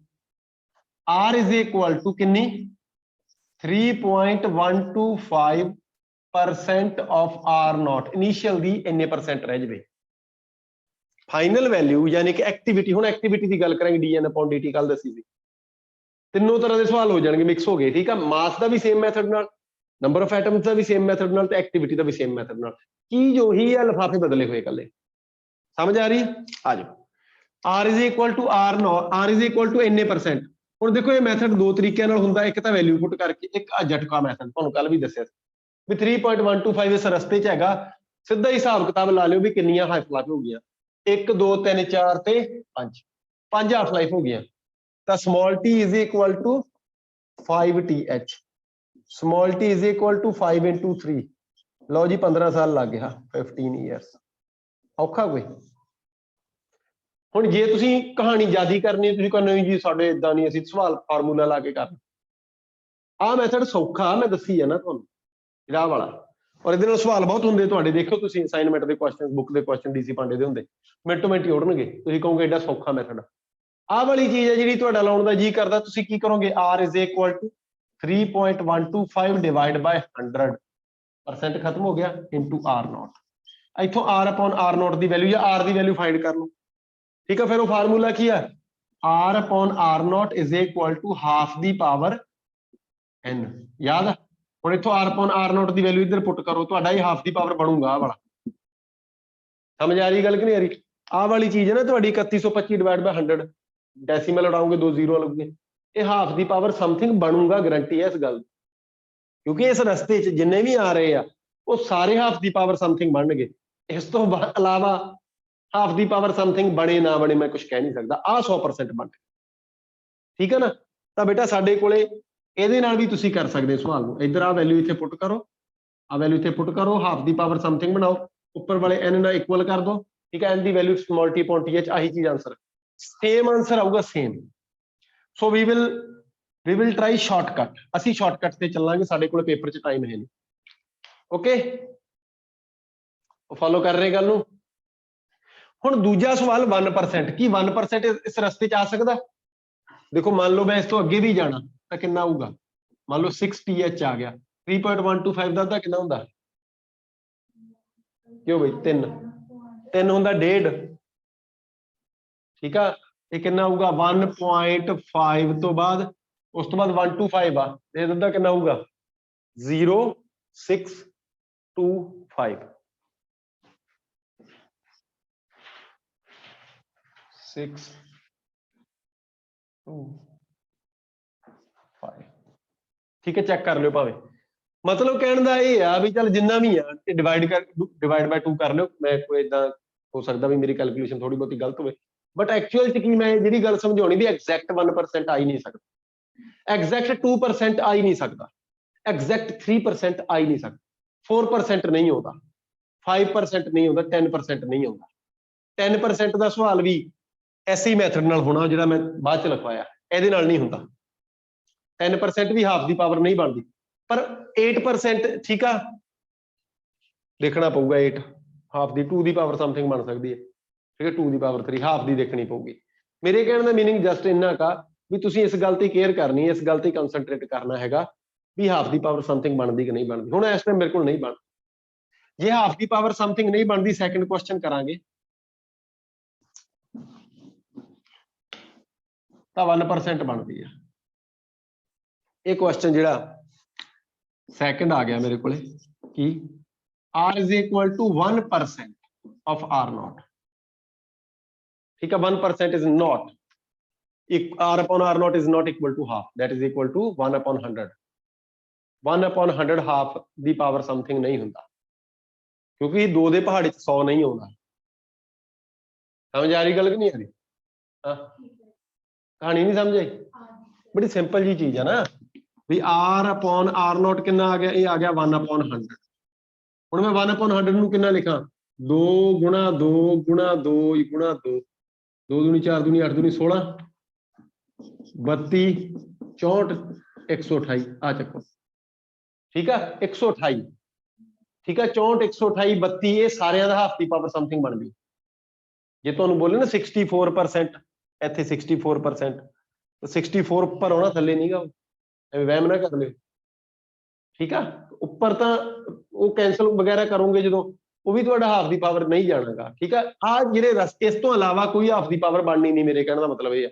[SPEAKER 1] r is equal to किन्नी 3.125% ऑफ r नॉट इनिशियल दी इन्ने परसेंट रह जाए फाइनल वैल्यू यानी कि एक्टिविटी हुण एक्टिविटी की गल करेंगे dn अपॉन dt कल दसी सी तीनों तरह के सवाल हो जाएंगे मिक्स हो गए ठीक है मास का भी सेम मैथड नाल नंबर ऑफ एटम्स का भी सेम मैथड नाल ते एक्टिविटी का भी सेम मैथड नाल की जो ही है लिफाफे बदले हुए कले समझ आ रही आ जाओ r is equal to r naught r is equal to इन्ने परसेंट हुण देखो ये मैथड दो तरीके नाल हुंदा एक तां वैल्यू पुट करके एक झटका मैथड तुहानूं कल भी दस्सिया भी 3.125 इस रस्ते च हैगा सीधा हिसाब किताब ला लियो भी किन्नियां हाफ लाइफ हो गईयां 1 2 3 4 ते 5 हाफ लाइफ हो गईयां तां small t is equal to 5th small t is equal to 5 into 3 लो जी 15 साल लग गया 15 ईयर्स औखा कोई हुण जे तुसीं कहानी यादी करनी तुसीं कहंदे हो जी साडे इदां नहीं असीं सवाल फार्मूला ला के करना आ मैथड सौखा मैं दसी है ना तुहानूं इहदा वाला और इहदे नाल सवाल बहुत हुंदे तुहाडे देखो तुसीं असाइनमेंट दे क्वेश्चन बुक दे क्वेश्चन डीसी पांडे दे हुंदे मिंटो मिंट ही उड़नगे तुसीं कहोगे एडा सौखा मैथड आ वाली चीज है जिहड़ी तुहाडा लाउण दा जी करदा तुसीं की करोगे r is equal to 3.125 divide by 100% खत्म हो गया इनटू r नॉट इथों r अपॉन r नॉट दी वैल्यू या r दी वैल्यू फाइंड कर लो ठीक है फिर वो फार्मूला की है r upon r naught is equal to half दी पावर n याद है हुण इथों r अपॉन r नॉट दी वैल्यू इधर पुट करो तुहाडा ये हाफ दी पावर बनूगा आ वाला समझ आ रही गल कि नहीं आ रही आ वाली चीज है ना तुहाडी 3125 डिवाइड बाय 100 डेसिमल उड़ाओगे 2 जीरो लगूगे ये हाफ दी पावर समथिंग बनूगा गारंटी है इस गल क्योंकि इस रस्ते च जिन्ने भी आ रहे हैं वो सारे हाफ दी पावर समथिंग बनणगे इस तो अलावा हाफ दी पावर समथिंग बने ना बने मैं कुछ कह नहीं सकता आ 100% बन ठीक है ना तो बेटा साडे कोले ਇਹਦੇ ਨਾਲ भी तुसी कर सकते सवाल ਨੂੰ इधर आ वैल्यू इत्थे पुट करो आ वैल्यू इत्थे पुट करो हाफ दी पावर समथिंग बनाओ ऊपर वाले n ਨਾਲ इक्वल कर दो ठीक है n दी value small t upon th आही चीज आंसर सेम आंसर आऊगा same so we will try shortcut ਅਸੀਂ शॉर्टकट ਤੇ ਚੱਲਾਂਗੇ ਸਾਡੇ ਕੋਲ ਪੇਪਰ 'ਚ ਟਾਈਮ ਹੈ ਨਹੀਂ ਓਕੇ ਫॉलो ਕਰ ਰਹੇ ਗੱਲ ਨੂੰ ਹੁਣ ਦੂਜਾ ਸਵਾਲ 1% ਕੀ 1% ਇਸ ਰਸਤੇ 'ਚ ਆ ਸਕਦਾ देखो मान लो मैं इस तो अगे भी जाना तो कितना होगा मान लो 6th आ गया 3.125 ਦਾ ਕਿੰਨਾ ਹੁੰਦਾ क्यों भाई 3 ਹੁੰਦਾ 1.5 ठीक है ये कितना होगा 1.5 तो बाद उस तो बाद 125 आ ये ਦਾ कितना होगा 0.625 6 ठीक है चेक कर लियो भावे मतलब कहने का ये आ भी चल जिन्ना भी आ डिवाइड बाय 2 कर लो मैं कोई इदा हो सकता भी मेरी कैलकुलेशन थोड़ी बहुत गलत हो बट एक्चुअल च की मैं जी गल समझानी भी एग्जैक्ट 1% आ ही नहीं सकता एग्जैक्ट 2% आ ही नहीं सकता एग्जैक्ट 3% आ ही नहीं सकता 4% नहीं होता 5% नहीं होता 10% नहीं होता 10% का सवाल भी ऐसे ही मैथड नाल होना जिहड़ा मैं बाद च लिखवाया ਇਹਦੇ ਨਾਲ नहीं ਹੁੰਦਾ 10% भी हाफ दी पावर नहीं बनती पर 8% ठीक है देखना पऊगा 8 हाफ दी 2 दी पावर समथिंग बन सकती है ठीक है 2 दी पावर 3 हाफ दी देखनी पऊगी मेरे कहने का मीनिंग जस्ट इन्ना का भी तुसीं इस गल ते केयर करनी है इस गल ते कंसनट्रेट करना हैगा भी हाफ दी पावर समथिंग बनती कि नहीं बनती हुण इस टाइम मेरे को नहीं बन जे हाफ दी पावर समथिंग नहीं बनती सैकंड क्वेश्चन करांगे ਤਾਂ 1% ਬਣਦੀ ਹੈ ਇਹ ਕੁਐਸਚਨ ਜਿਹੜਾ ਸੈਕੰਡ ਆ ਗਿਆ ਮੇਰੇ ਕੋਲੇ ਕੀ r is equal to 1% of r naught ठीक है 1% is not r upon r naught is not equal to half that is equal to 1 upon 100 1 upon 100 half the power something ਨਹੀਂ ਹੁੰਦਾ ਕਿਉਂਕਿ 2 ਦੇ ਪਹਾੜੇ 'ਚ 100 ਨਹੀਂ ਆਉਂਦਾ ਸਮਝ ਆ ਰਹੀ ਗੱਲ ਕਿ ਨਹੀਂ ਆ ਰਹੀ ਹਾਂ कहानी नहीं समझ आई बड़ी सिंपल जी चीज है ना भी r अपॉन r नॉट कितना आ गया ये आ गया 1 अपॉन 100 हुण मैं 1 अपॉन 100 नूं कितना लिखां 2 गुणा 2 गुणा 2 गुणा 2 2 दूनी 4 दूनी 8 दूनी 16 32 64 128 आ चक्को ठीक है 128 ठीक है 64 128 32 ये सारिਆਂ ਦਾ ਹਾਫ ਦੀ ਪਾਵਰ ਸਮਥਿੰਗ ਬਣ ਗਈ ਜੇ ਤੁਹਾਨੂੰ ਬੋਲੇ ਨਾ 64% ਇੱਥੇ 64% ਤਾਂ 64 ਉੱਪਰ ਆਉਣਾ ਥੱਲੇ ਨਹੀਂਗਾ ਐਵੇਂ ਵਹਿਮ ਨਾ ਕਰ ਲਿਓ ਠੀਕ ਆ ਉੱਪਰ ਤਾਂ ਉਹ ਕੈਂਸਲ ਵਗੈਰਾ ਕਰੋਗੇ ਜਦੋਂ ਉਹ ਵੀ ਤੁਹਾਡਾ ਹਾਫ ਦੀ ਪਾਵਰ ਨਹੀਂ ਜਾਣਾਗਾ ਠੀਕ ਆ ਆ ਜਿਹੜੇ ਇਸ ਤੋਂ ਇਲਾਵਾ ਕੋਈ ਹਾਫ ਦੀ ਪਾਵਰ ਬਣਨੀ ਨਹੀਂ ਮੇਰੇ ਕਹਿਣ ਦਾ ਮਤਲਬ ਇਹ ਆ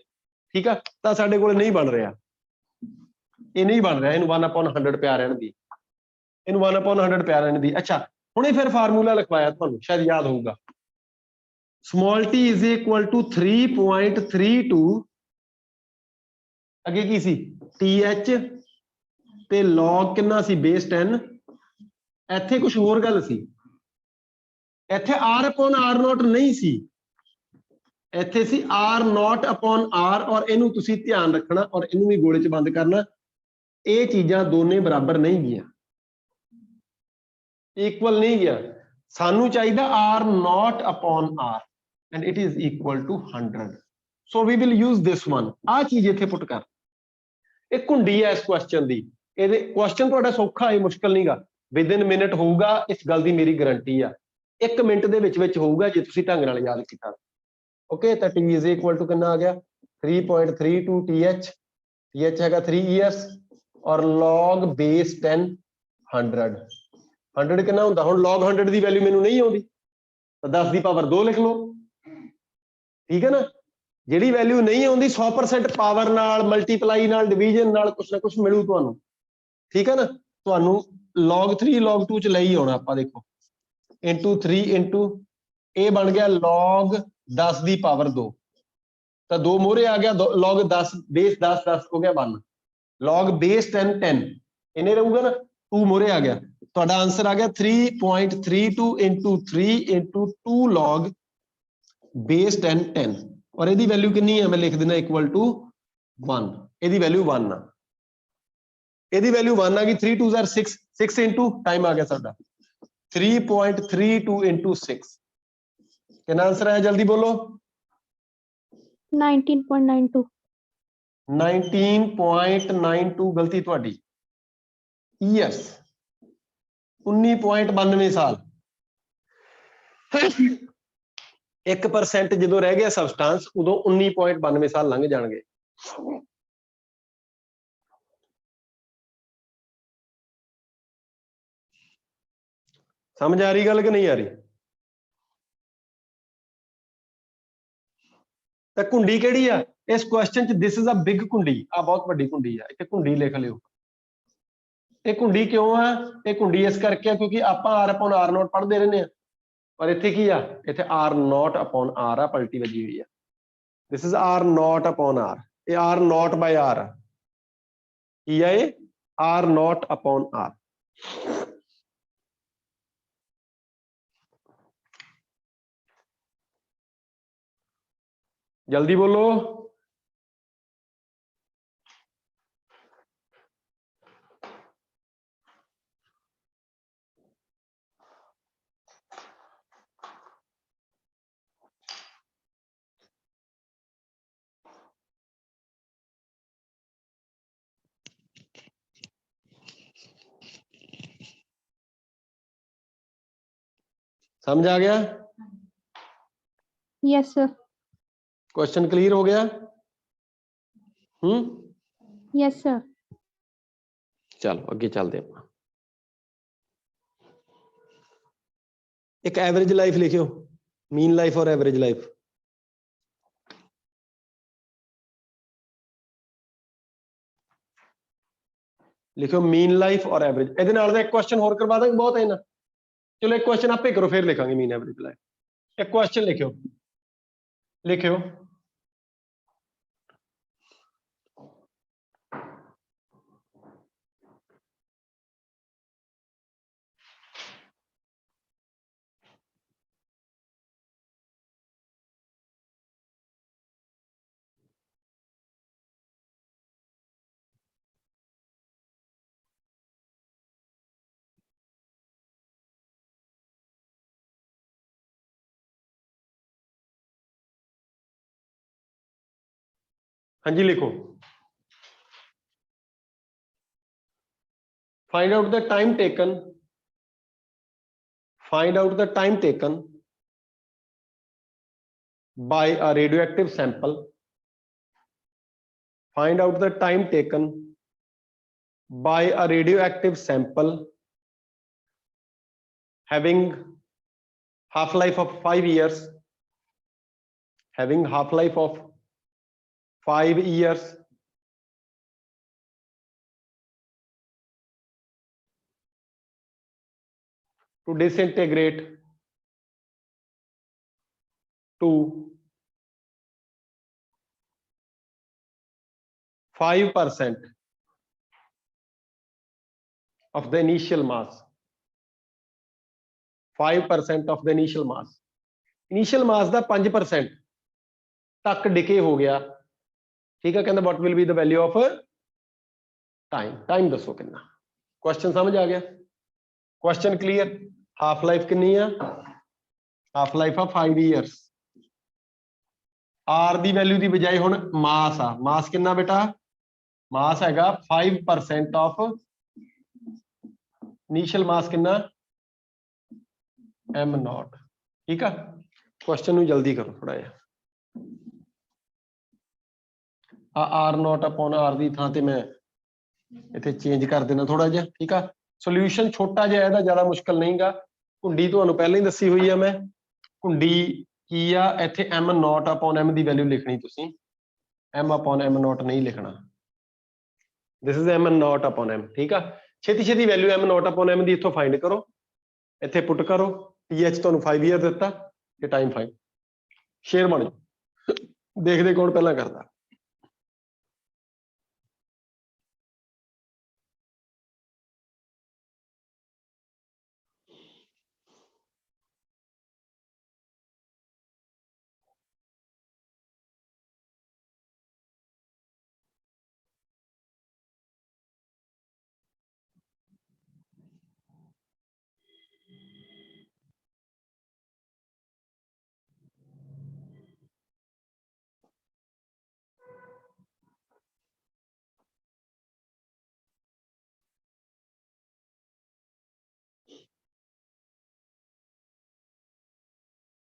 [SPEAKER 1] ਠੀਕ ਆ ਤਾਂ ਸਾਡੇ ਕੋਲ ਨਹੀਂ ਬਣ ਰਿਹਾ ਇਹ ਨਹੀਂ ਬਣ ਰਿਹਾ ਇਹਨੂੰ 1/100 ਪਿਆ ਰਹਿਣ ਦੀ ਇਹਨੂੰ 1/100 ਪਿਆ ਰਹਿਣ ਦੀ ਅੱਛਾ ਹੁਣੇ ਫਿਰ ਫਾਰਮੂਲਾ ਲਿਖਵਾਇਆ ਤੁਹਾਨੂੰ ਸ਼ਾਇਦ ਯਾਦ ਹੋਊਗਾ small t is equal to 3.32 ਅੱਗੇ ਕੀ ਸੀ th ਤੇ log ਕਿੰਨਾ ਸੀ ਬੇਸ 10 ਇੱਥੇ ਕੁਝ ਹੋਰ ਗੱਲ ਸੀ ਇੱਥੇ r/r0 ਨਹੀਂ ਸੀ ਇੱਥੇ ਸੀ r0/r ਔਰ ਇਹਨੂੰ ਤੁਸੀਂ ਧਿਆਨ ਰੱਖਣਾ ਔਰ ਇਹਨੂੰ ਵੀ ਗੋਲੇ 'ਚ ਬੰਦ ਕਰਨਾ ਇਹ ਚੀਜ਼ਾਂ ਦੋਨੇ ਬਰਾਬਰ ਨਹੀਂ ਗਈਆਂ ਇਕੁਅਲ ਨਹੀਂ ਗਿਆ ਸਾਨੂੰ ਚਾਹੀਦਾ r0/r and it is equal to 100 so we will use this one ਆ ਚੀਜ਼ ਇੱਥੇ ਪੁੱਟ ਕਰ ਇਹ ਕੁੰਡੀ ਹੈ ਇਸ ਕੁਐਸਚਨ ਦੀ ਇਹਦੇ ਕੁਐਸਚਨ ਤੁਹਾਡਾ ਸੌਖਾ ਹੈ ਮੁਸ਼ਕਲ ਨਹੀਂਗਾ ਵਿਦਿਨ ਮਿੰਟ ਹੋਊਗਾ ਇਸ ਗੱਲ ਦੀ ਮੇਰੀ ਗਾਰੰਟੀ ਆ 1 ਮਿੰਟ ਦੇ ਵਿੱਚ ਹੋਊਗਾ ਜੇ ਤੁਸੀਂ ਢੰਗ ਨਾਲ ਯਾਦ ਕੀਤਾ ਓਕੇ ਤਾਂ t is equal to ਕਿੰਨਾ ਆ ਗਿਆ 3.32 th ਹੈਗਾ 3es ਔਰ log base 10 100 ਕਿੰਨਾ ਹੁੰਦਾ ਹੁਣ log 100 ਦੀ ਵੈਲਿਊ ਮੈਨੂੰ ਨਹੀਂ ਆਉਂਦੀ ਤਾਂ 10 ਦੀ ਪਾਵਰ 2 ਲਿਖ ਲਓ ਠੀਕ ਹੈ ਨਾ ਜਿਹੜੀ ਵੈਲਿਊ ਨਹੀਂ ਆਉਂਦੀ 100% ਪਾਵਰ ਨਾਲ ਮਲਟੀਪਲਾਈ ਨਾਲ ਡਿਵੀਜ਼ਨ ਨਾਲ ਕੁਛ ਨਾ ਕੁਛ ਮਿਲੂ ਤੁਹਾਨੂੰ ਠੀਕ ਹੈ ਨਾ ਤੁਹਾਨੂੰ log 3 log 2 ਚ ਲਈ ਆਉਣਾ ਆਪਾਂ ਦੇਖੋ into 3 into ਇਹ ਬਣ ਗਿਆ log 10 ਦੀ ਪਾਵਰ 2 ਤਾਂ 2 ਮੋਹਰੇ ਆ ਗਿਆ log 10 ਬੇਸ 10 10 ਹੋ ਗਿਆ 1 log base 10 10 ਇਹਨੇ ਰਹੂਗਾ ਨਾ 2 ਮੋਹਰੇ ਆ ਗਿਆ ਤੁਹਾਡਾ ਆਨਸਰ ਆ ਗਿਆ 3.32 into 3 into 2 log base 10 10 ਔਰ ਇਹਦੀ ਵੈਲਿਊ ਕਿੰਨੀ ਹੈ ਮੈਂ ਲਿਖ ਦਿੰਦਾ ਇਕੁਅਲ ਟੂ 1 ਇਹਦੀ ਵੈਲਿਊ 1 ਆ ਇਹਦੀ ਵੈਲਿਊ 1 ਆ ਗਈ 3 2 6 6 into ਟਾਈਮ ਆ ਗਿਆ ਸਾਡਾ 3.32 into 6 ਕਿੰਨਾ ਆਨਸਰ ਆਇਆ ਜਲਦੀ ਬੋਲੋ
[SPEAKER 3] 19.92
[SPEAKER 1] 19.92 ਗਲਤੀ ਤੁਹਾਡੀ ਯੈਸ 19.92 ਸਾਲ 1% ਜਦੋਂ ਰਹਿ ਗਿਆ ਸਬਸਟੈਂਸ ਉਦੋਂ 19.92 ਸਾਲ ਲੰਘ ਜਾਣਗੇ ਸਮਝ ਆ ਰਹੀ ਗੱਲ ਕਿ ਨਹੀਂ ਆ ਰਹੀ ਤਾਂ ਕੁੰਡੀ ਕਿਹੜੀ ਆ ਇਸ ਕੁਐਸਚਨ ਚ ਦਿਸ ਇਜ਼ ਅ ਬਿਗ ਕੁੰਡੀ ਆ ਬਹੁਤ ਵੱਡੀ ਕੁੰਡੀ ਆ ਇੱਥੇ ਕੁੰਡੀ ਲਿਖ ਲਿਓ ਇਹ ਕੁੰਡੀ ਕਿਉਂ ਆ ਇਹ ਕੁੰਡੀ ਇਸ ਕਰਕੇ ਆ ਕਿਉਂਕਿ ਆਪਾਂ r/r0 ਪੜ੍ਹਦੇ ਰਹਿੰਦੇ ਆ ਪਰ ਇੱਥੇ ਕੀ ਆ ਇੱਥੇ r0/r ਆ ਪਲਟੀ ਵੱਜੀ ਹੋਈ ਆ this is r0/r ਇਹ r0/r ਆ ਕੀ ਆ ਇਹ r0/r जल्दी बोलो समझ आ गया
[SPEAKER 3] यस सर
[SPEAKER 1] क्वेश्चन क्लियर हो गया
[SPEAKER 3] यस सर
[SPEAKER 1] चलो अगे चलते हैं एक एवरेज लाइफ लिखियो मीन लाइफ और एवरेज लाइफ लिखियो मीन लाइफ और एवरेज ਇਹਦੇ ਨਾਲ ਦਾ ਇੱਕ ਕੁਐਸਚਨ ਹੋਰ ਕਰਵਾ ਦਾਂਗੇ ਬਹੁਤ ਹੈ ਨਾ ਚਲੋ ਇੱਕ ਕੁਐਸਚਨ ਆਪੇ ਕਰੋ ਫਿਰ ਲਿਖਾਂਗੇ मीन एवरेज लाइफ एक क्वेश्चन लिखियो हाँ जी लिखो find out the time taken find out the time taken by a radioactive sample. Find out the time taken by a radioactive sample having half-life of 5 years, having half-life of 5 years, to disintegrate to 5% of the initial mass. 5% of the initial mass. Initial mass ਦਾ 5% ਤੱਕ ਡਿਕੇ ਹੋ ਗਿਆ, ਠੀਕ ਹੈ। ਕਹਿੰਦਾ what will be the value of time? Time ਦੱਸੋ ਕਿੰਨਾ। Question ਸਮਝ ਆ ਗਿਆ? Question clear? ਹਾਫ ਲਾਈਫ ਕਿੰਨੀ ਆ? ਹਾਫ ਲਾਈਫ ਆ 5 years। ਆਰ ਦੀ ਵੈਲਿਊ ਦੀ ਬਜਾਏ ਹੁਣ ਮਾਸ ਆ। ਮਾਸ ਕਿੰਨਾ ਬੇਟਾ? ਮਾਸ ਹੈਗਾ 5% ਆਫ ਇਨੀਸ਼ੀਅਲ ਮਾਸ ਕਿੰਨਾ? m0। ਠੀਕ ਆ। ਕੁਐਸਚਨ ਨੂੰ ਜਲਦੀ ਕਰੋ ਥੋੜਾ ਜਿਹਾ। r0 upon r ਦੀ ਥਾਂ ਤੇ ਮੈਂ ਇੱਥੇ ਚੇਂਜ ਕਰ ਦੇਣਾ ਥੋੜਾ ਜਿਹਾ, ਠੀਕ ਆ। ਸੋਲੂਸ਼ਨ ਛੋਟਾ ਜਿਹਾ, ਇਹਦਾ ਜ਼ਿਆਦਾ ਮੁਸ਼ਕਲ ਨਹੀਂਗਾ। ਘੁੰਡੀ ਤੁਹਾਨੂੰ ਪਹਿਲਾਂ ਹੀ ਦੱਸੀ ਹੋਈ ਆ ਮੈਂ। ਘੁੰਡੀ ਕੀ ਆ? ਇੱਥੇ m0 upon m ਦੀ ਵੈਲਿਊ ਲਿਖਣੀ ਤੁਸੀਂ, m upon m0 ਨਹੀਂ ਲਿਖਣਾ। This is m0 upon m, ਠੀਕ ਆ। ਛੇਤੀ ਛੇਤੀ ਵੈਲਿਊ m0 upon m ਦੀ ਇੱਥੋਂ ਫਾਈਂਡ ਕਰੋ, ਇੱਥੇ ਪੁੱਟ ਕਰੋ। ph ਤੁਹਾਨੂੰ 5 year ਦਿੱਤਾ ਤੇ ਟਾਈਮ 5। ਸ਼ੇਅਰ ਬਣ ਜਾਓ, ਦੇਖਦੇ ਕੌਣ ਪਹਿਲਾਂ ਕਰਦਾ।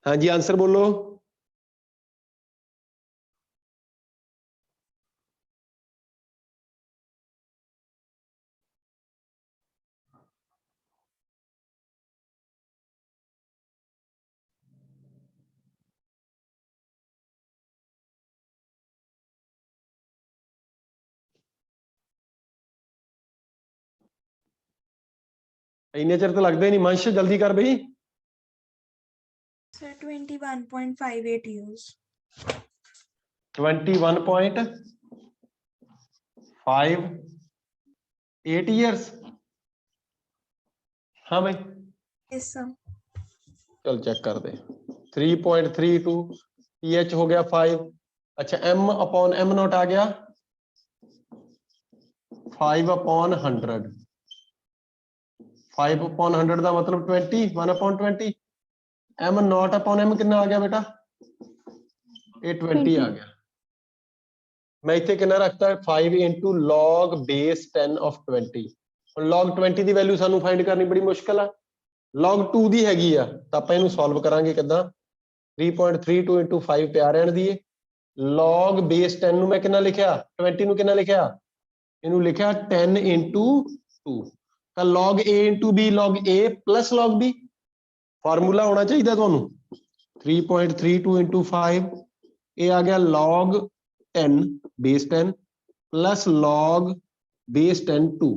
[SPEAKER 1] ਹਾਂਜੀ ਆਂਸਰ ਬੋਲੋ। ਇੰਨੇ ਚਿਰ ਤਾਂ ਲੱਗਦਾ ਹੀ ਨਹੀਂ। ਮੰਸ਼ ਜਲਦੀ ਕਰ ਬਈ।
[SPEAKER 4] Sir, 21.58 years.
[SPEAKER 1] 21.58 years। हाँ भाई,
[SPEAKER 4] Yes, sir.
[SPEAKER 1] चल चेक कर दे। 3.32 pH हो गया 5। अच्छा m upon m0 आ गया 5 upon 100। 5 upon 100 ਦਾ ਮਤਲਬ 20, 1 upon 20। m0 upon m ਕਿੰਨਾ ਆ ਗਿਆ ਬੇਟਾ? ਇਹ 20 ਆ ਗਿਆ। ਮੈਂ ਇੱਥੇ ਕਿੰਨਾ ਰੱਖਤਾ? 5 into log base 10 of 20। ਹੁਣ log 20 ਦੀ ਵੈਲਿਊ ਸਾਨੂੰ ਫਾਈਂਡ ਕਰਨੀ ਬੜੀ ਮੁਸ਼ਕਲ ਆ। log 2 ਦੀ ਹੈਗੀ ਆ ਤਾਂ ਆਪਾਂ ਇਹਨੂੰ ਸੋਲਵ ਕਰਾਂਗੇ ਕਿੱਦਾਂ? 3.32 into 5 ਪਿਆ ਰਹਿਣ ਦੀਏ। log base 10 ਨੂੰ ਮੈਂ ਕਿੰਨਾ ਲਿਖਿਆ? 20 ਨੂੰ ਕਿੰਨਾ ਲਿਖਿਆ? ਇਹਨੂੰ ਲਿਖਿਆ 10 into 2। ਤਾਂ log a into b, log a plus log b। Formula ਆਉਣਾ ਚਾਹੀਦਾ ਤੁਹਾਨੂੰ। 3.32 into 5 ਇਹ ਆ ਗਿਆ log 10 base 10 plus log base 10 2।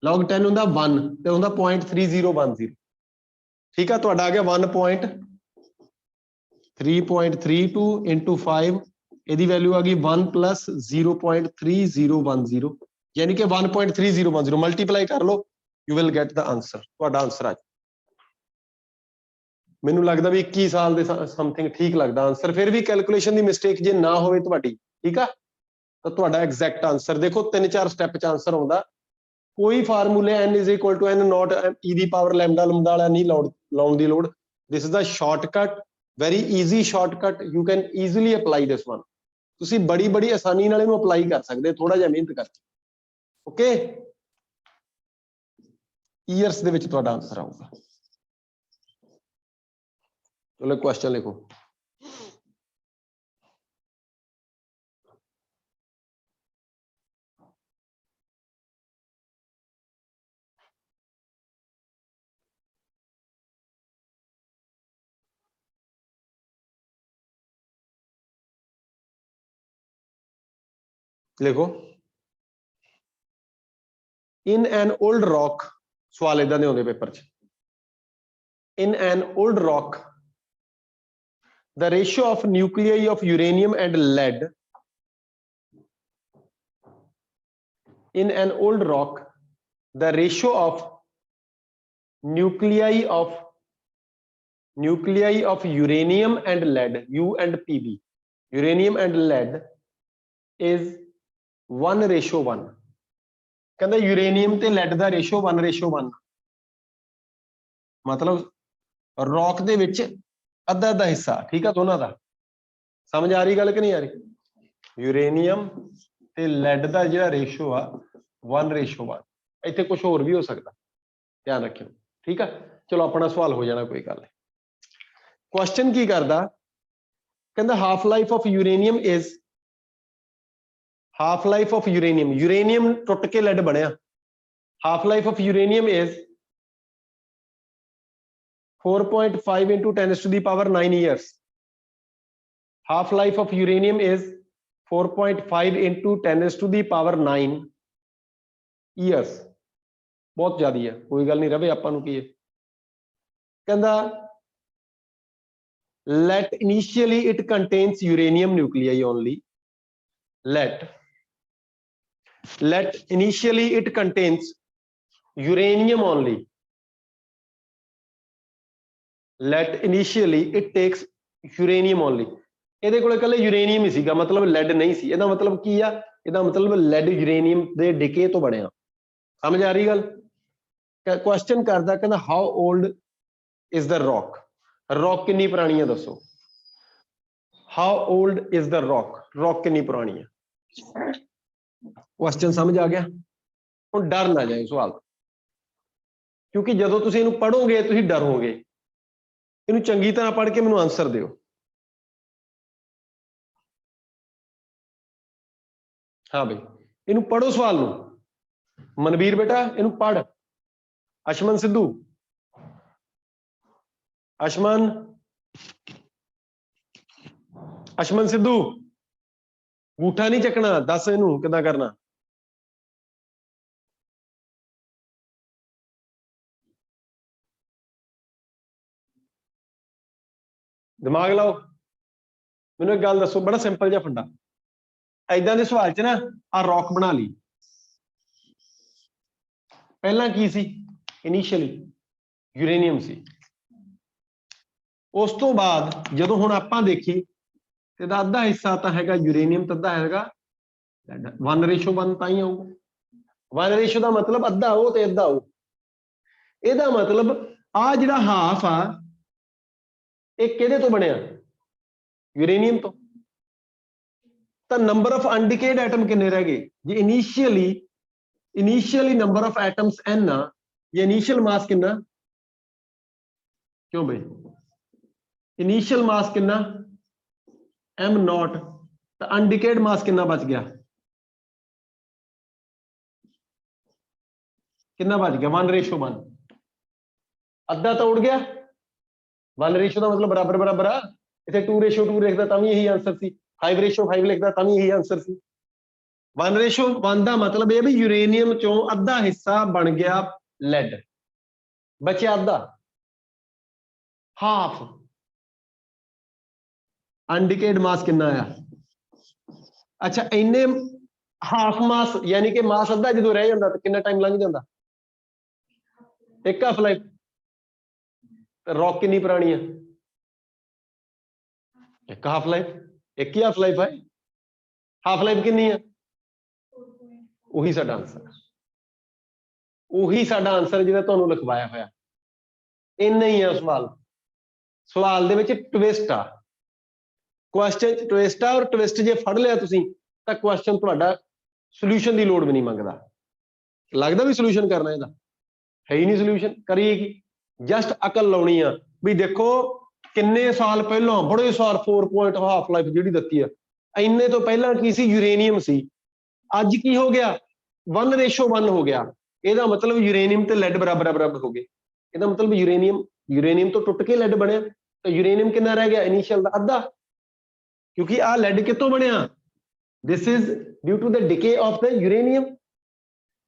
[SPEAKER 1] log 10 ਹੁੰਦਾ 1 ਤੇ ਹੁੰਦਾ 0.3010। ਠੀਕ ਆ, ਤੁਹਾਡਾ ਆ ਗਿਆ 3.32 into 5 ਇਹਦੀ ਵੈਲਿਊ ਆ ਗਈ 1 plus 0.3010 ਯਾਨੀ ਕਿ 1.3010। ਮਲਟੀਪਲਾਈ ਕਰ ਲਓ, you will get the answer। ਤੁਹਾਡਾ ਆਂਸਰ ਆ ਮੈਨੂੰ ਲੱਗਦਾ ਵੀ 21 ਸਾਲ ਦੇ ਸਮਥਿੰਗ ਠੀਕ ਲੱਗਦਾ ਆਂਸਰ। ਫਿਰ ਵੀ ਕੈਲਕੂਲੇਸ਼ਨ ਦੀ ਮਿਸਟੇਕ ਜੇ ਨਾ ਹੋਵੇ ਤੁਹਾਡੀ, ਠੀਕ ਆ, ਤਾਂ ਤੁਹਾਡਾ ਐਗਜ਼ੈਕਟ ਆਂਸਰ ਦੇਖੋ 3-4 ਸਟੈਪ ਚ ਆਂਸਰ ਆਉਂਦਾ। ਕੋਈ ਫਾਰਮੂਲੇ n is equal to n not e ਦੀ ਪਾਵਰ ਲੈਮਡਾ ਲੰਬਦਾ ਵਾਲਾ ਨਹੀਂ ਲਾਉਣ ਦੀ ਲੋੜ। This is the shortcut, very easy shortcut. You can easily apply this one. ਤੁਸੀਂ ਬੜੀ ਆਸਾਨੀ ਨਾਲ ਇਹਨੂੰ ਅਪਲਾਈ ਕਰ ਸਕਦੇ, ਥੋੜਾ ਜਿਹਾ ਮਿਹਨਤ ਕਰਕੇ। ਓਕੇ, ਈਅਰਸ ਦੇ ਵਿੱਚ ਤੁਹਾਡਾ ਆਂਸਰ ਆਊਗਾ। चलो क्वेश्चन लिखो। लिखो इन एन ओल्ड रॉक, सवाल इदां दे होंदे पेपर च। In an old rock the ratio of nuclei of uranium and lead in an old rock, the ratio of nuclei of uranium and lead, U and Pb, uranium and lead is 1:1। कहंदा uranium ते lead ਦਾ ratio 1:1, मतलब rock ਦੇ ਵਿੱਚ ਅੱਧਾ ਅੱਧਾ ਹਿੱਸਾ। ਠੀਕ ਆ ਦੋਨਾਂ ਦਾ। ਸਮਝ ਆ ਰਹੀ ਗੱਲ ਕਿ ਨਹੀਂ ਆ ਰਹੀ? ਯੂਰੇਨੀਅਮ ਤੇ ਲੈਡ ਦਾ ਜਿਹੜਾ ਰੇਸ਼ੋ ਆ 1:1। ਇੱਥੇ ਕੁਝ ਹੋਰ ਵੀ ਹੋ ਸਕਦਾ, ਧਿਆਨ ਰੱਖਿਓ। ਠੀਕ ਆ, ਚਲੋ ਆਪਣਾ ਸਵਾਲ ਹੋ ਜਾਣਾ, ਕੋਈ ਗੱਲ ਨਹੀਂ। ਕੁਐਸਚਨ ਕੀ ਕਰਦਾ, ਕਹਿੰਦਾ half life of uranium is, half life of uranium, uranium ਟੁੱਟ ਕੇ ਲੈਡ ਬਣਿਆ। Half life of uranium is 4.5 into 10⁻⁹ years. Half life of uranium is 4.5 into 10⁻⁹ years। बहुत ज्यादा है, कोई गल नहीं रवे, आपां नूं की है। कहंदा let initially it contains uranium nuclei only, let initially it contains uranium only, let initially it takes uranium only। ਇਹਦੇ ਕੋਲੇ ਕੱਲੇ ਯੂਰੇਨੀਅਮ ਹੀ ਸੀਗਾ, ਮਤਲਬ ਲੈਡ ਨਹੀਂ ਸੀ। ਇਹਦਾ ਮਤਲਬ ਕੀ ਆ? ਇਹਦਾ ਮਤਲਬ ਲੈਡ ਯੂਰੇਨੀਅਮ ਦੇ ਡਿਕੇ ਤੋਂ ਬਣਿਆ। ਸਮਝ ਆ ਰਹੀ ਗੱਲ? ਕੁਐਸਚਨ ਕਰਦਾ, ਕਹਿੰਦਾ how old is the rock, rock ਕਿੰਨੀ ਪੁਰਾਣੀ ਹੈ ਦੱਸੋ। How old is the rock, rock ਕਿੰਨੀ ਪੁਰਾਣੀ ਹੈ। ਕੁਐਸਚਨ ਸਮਝ ਆ ਗਿਆ? ਹੁਣ ਡਰ ਨਾ ਜਾਏ ਸਵਾਲ, ਕਿਉਂਕਿ ਜਦੋਂ ਤੁਸੀਂ ਇਹਨੂੰ ਪੜ੍ਹੋਗੇ ਤੁਸੀਂ ਡਰੋਗੇ। ਇਹਨੂੰ ਚੰਗੀ ਤਰ੍ਹਾਂ ਪੜ੍ਹ ਕੇ ਮੈਨੂੰ ਆਨਸਰ ਦਿਓ। ਹਾਂ ਬਈ, ਇਹਨੂੰ ਪੜ੍ਹੋ ਸਵਾਲ ਨੂੰ। ਮਨਵੀਰ ਬੇਟਾ ਇਹਨੂੰ ਪੜ੍ਹ। ਅਸ਼ਮਨ ਸਿੱਧੂ, ਅਸ਼ਮਨ ਸਿੱਧੂ ਗੂਠਾ ਨਹੀਂ ਚੱਕਣਾ, ਦੱਸ ਇਹਨੂੰ ਕਿੱਦਾਂ ਕਰਨਾ। ਦਿਮਾਗ ਲਾਓ। ਮੈਨੂੰ ਇੱਕ ਗੱਲ ਦੱਸੋ, ਬੜਾ ਸਿੰਪਲ ਜਿਹਾ ਫੰਡਾ। ਏਦਾਂ ਦੇ ਸਵਾਲ 'ਚ ਨਾ ਆ ਰੌਕ ਬਣਾ ਲਈ। ਪਹਿਲਾਂ ਕੀ ਸੀ? ਇਨੀਸ਼ੀਅਲੀ ਯੂਰੇਨੀਅਮ ਸੀ। ਉਸ ਤੋਂ ਬਾਅਦ ਜਦੋਂ ਹੁਣ ਆਪਾਂ ਦੇਖੀ ਤੇ ਇਹਦਾ ਅੱਧਾ ਹਿੱਸਾ ਤਾਂ ਹੈਗਾ ਯੂਰੇਨੀਅਮ, ਤਾਂ ਅੱਧਾ ਹੈਗਾ 1:1 ਤਾਂ ਹੀ ਆਊਗਾ। 1:1 ਦਾ ਮਤਲਬ ਅੱਧਾ ਉਹ ਤੇ ਅੱਧਾ ਉਹ। ਇਹਦਾ ਮਤਲਬ ਆ ਜਿਹੜਾ ਹਾਫ ਆ ਇਹ ਕਿਹਦੇ ਤੋਂ ਬਣਿਆ? ਯੂਰੇਨੀਅਮ ਤੋਂ। ਤਾਂ ਨੰਬਰ ਆਫ ਅਨਡਿਕੇਡ ਐਟਮ ਕਿੰਨੇ ਰਹਿ ਗਏ? ਜੇ initially number of atoms n ਆ, ਜਾਂ ਇਨੀਸ਼ੀਅਲ ਮਾਸ ਕਿੰਨਾ? ਕਿਉਂ ਬਈ? ਇਨੀਸ਼ੀਅਲ ਮਾਸ ਕਿੰਨਾ? m0, ਤਾਂ ਅਨਡਿਕੇਡ ਮਾਸ ਕਿੰਨਾ ਬਚ ਗਿਆ? ਕਿੰਨਾ ਬਚ ਗਿਆ? 1:1। ਅੱਧਾ ਤਾਂ ਉੜ ਗਿਆ। 1:1 ਦਾ ਮਤਲਬ ਬਰਾਬਰ ਬਰਾਬਰ ਆ। ਇੱਥੇ 2:2 ਲਿਖਦਾ ਤਾਂ ਵੀ ਇਹੀ ਆਂਸਰ ਸੀ। 5:5 ਲਿਖਦਾ ਤਾਂ ਵੀ ਇਹੀ ਆਂਸਰ ਸੀ। 1:1 ਦਾ ਮਤਲਬ ਇਹ ਵੀ ਯੂਰੇਨੀਅਮ ਚੋਂ ਅੱਧਾ ਹਿੱਸਾ ਬਣ ਗਿਆ ਲੈਡ, ਬਚਿਆ ਅੱਧਾ, ਹਾਫ। ਅਨਡਿਕੇਡ ਮਾਸ ਕਿੰਨਾ ਆ? ਅੱਛਾ, ਇੰਨੇ ਹਾਫ ਮਾਸ ਯਾਨੀ ਕਿ ਮਾਸ ਅੱਧਾ ਜਦੋਂ ਰਹਿ ਜਾਂਦਾ ਤਾਂ ਕਿੰਨਾ ਟਾਈਮ ਲੰਘ ਜਾਂਦਾ? ਇੱਕ ਹਾਫ ਲਾਈਫ। ਰੌਕ ਕਿੰਨੀ ਪੁਰਾਣੀ ਆ? ਇੱਕ ਹਾਫ ਲਾਈਫ, ਇੱਕ ਹੀ ਹਾਫ ਲਾਈਫ ਹੈ। ਹਾਫ ਲਾਈਫ ਕਿੰਨੀ ਆ? ਉਹੀ ਸਾਡਾ ਆਨਸਰ, ਉਹੀ ਸਾਡਾ ਆਨਸਰ ਜਿਹੜਾ ਤੁਹਾਨੂੰ ਲਿਖਵਾਇਆ ਹੋਇਆ। ਇੰਨਾ ਹੀ ਆ ਸਵਾਲ। ਸਵਾਲ ਦੇ ਵਿੱਚ ਟਵਿਸਟ ਆ, ਕੁਐਸਚਨ ਚ ਟਵਿਸਟ ਆ। ਔਰ ਟਵਿਸਟ ਜੇ ਫੜ ਲਿਆ ਤੁਸੀਂ ਤਾਂ ਕੁਐਸਚਨ ਤੁਹਾਡਾ ਸੋਲੂਸ਼ਨ ਦੀ ਲੋੜ ਵੀ ਨਹੀਂ ਮੰਗਦਾ। ਲੱਗਦਾ ਵੀ ਸੋਲੂਸ਼ਨ ਕਰਨਾ ਇਹਦਾ ਹੈ ਹੀ ਨਹੀਂ। ਸੋਲੂਸ਼ਨ ਕਰੀਏ ਕੀ? ਜਸਟ ਅਕਲ ਲਾਉਣੀ ਆ ਵੀ ਦੇਖੋ ਕਿੰਨੇ ਸਾਲ ਪਹਿਲਾਂ, ਬੜੇ ਸਾਲ 4 ਪੁਆਇੰਟ ਹਾਫ ਲਾਈਫ ਜਿਹੜੀ ਦਿੱਤੀ ਆ, ਇੰਨੇ ਤੋਂ ਪਹਿਲਾਂ ਕੀ ਸੀ? ਯੂਰੇਨੀਅਮ ਸੀ। ਅੱਜ ਕੀ ਹੋ ਗਿਆ? 1:1 ਹੋ ਗਿਆ। ਇਹਦਾ ਮਤਲਬ ਯੂਰੇਨੀਅਮ ਤੇ ਲੈਡ ਬਰਾਬਰ ਬਰਾਬਰ ਹੋ ਗਏ। ਇਹਦਾ ਮਤਲਬ ਯੂਰੇਨੀਅਮ ਤੋਂ ਟੁੱਟ ਕੇ ਲੈਡ ਬਣਿਆ, ਤਾਂ ਯੂਰੇਨੀਅਮ ਕਿੰਨਾ ਰਹਿ ਗਿਆ? ਇਨੀਸ਼ੀਅਲ ਦਾ ਅੱਧਾ, ਕਿਉਂਕਿ ਆਹ ਲੈਡ ਕਿੱਥੋਂ ਬਣਿਆ? This is due to the decay of the uranium.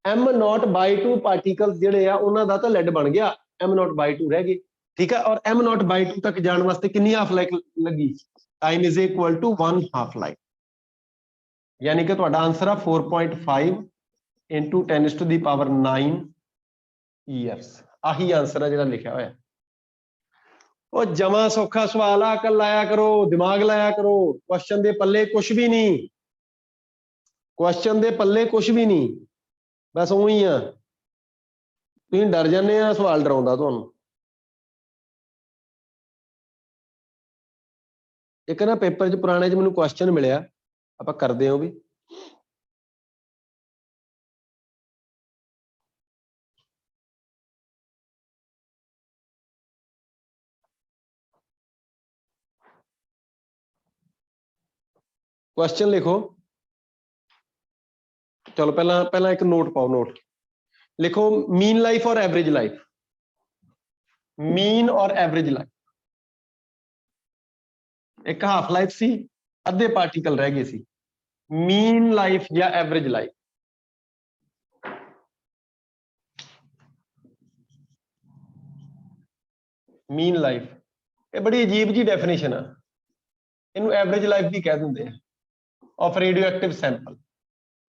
[SPEAKER 1] m0/2 particles ਜਿਹੜੇ ਆ ਉਹਨਾਂ ਦਾ ਤਾਂ ਲੈਡ ਬਣ ਗਿਆ, m0/2 ਰਹਿ ਗਏ, ਠੀਕ ਹੈ। ਔਰ m0/2 ਤੱਕ ਜਾਣ ਵਾਸਤੇ ਕਿੰਨੀ ਹਾਫ ਲਾਈਫ ਲੱਗੀ? Time is equal to 1 half life, ਯਾਨੀ ਕਿ ਤੁਹਾਡਾ ਆਂਸਰ ਆ 4.5 into 10⁹ years। ਆਹੀ ਆਂਸਰ ਆ ਜਿਹੜਾ ਲਿਖਿਆ ਹੋਇਆ। ਉਹ ਜਮਾ ਸੌਖਾ ਸਵਾਲ ਆ, ਅਕਲ ਲਾਇਆ ਕਰੋ, ਦਿਮਾਗ ਲਾਇਆ ਕਰੋ। ਕੁਐਸਚਨ ਦੇ ਪੱਲੇ ਕੁਝ ਵੀ ਨਹੀਂ, ਕੁਐਸਚਨ ਦੇ ਪੱਲੇ ਕੁਝ ਵੀ ਨਹੀਂ, ਬਸ ਉਹੀ ਆ, ਤੁਸੀਂ ਡਰ ਜਾਂਦੇ ਆ, ਸਵਾਲ ਡਰਾਉਂਦਾ ਤੁਹਾਨੂੰ। ਇੱਕ ਨਾ ਪੇਪਰ 'ਚ ਪੁਰਾਣੇ 'ਚ ਮੈਨੂੰ ਕੁਐਸਚਨ ਮਿਲਿਆ, ਆਪਾਂ ਕਰਦੇ ਹਾਂ ਵੀ। ਕੁਐਸਚਨ ਲਿਖੋ, ਚਲੋ ਪਹਿਲਾਂ ਇੱਕ ਨੋਟ ਪਾਓ। ਨੋਟ ਲਿਖੋ, ਮੀਨ ਲਾਈਫ ਔਰ ਐਵਰੇਜ ਲਾਈਫ। ਮੀਨ ਔਰ ਐਵਰੇਜ ਲਾਈਫ, ਇੱਕ ਹਾਫ ਲਾਈਫ ਸੀ, ਅੱਧੇ ਪਾਰਟੀਕਲ ਰਹਿ ਗਏ ਸੀ। ਮੀਨ ਲਾਈਫ ਜਾਂ ਐਵਰੇਜ ਲਾਈਫ। ਮੀਨ ਲਾਈਫ, ਇਹ ਬੜੀ ਅਜੀਬ ਜੀ ਡੈਫੀਨੇਸ਼ਨ ਆ, ਇਹਨੂੰ ਐਵਰੇਜ ਲਾਈਫ ਵੀ ਕਹਿ ਦਿੰਦੇ ਆ। Of radio active sample,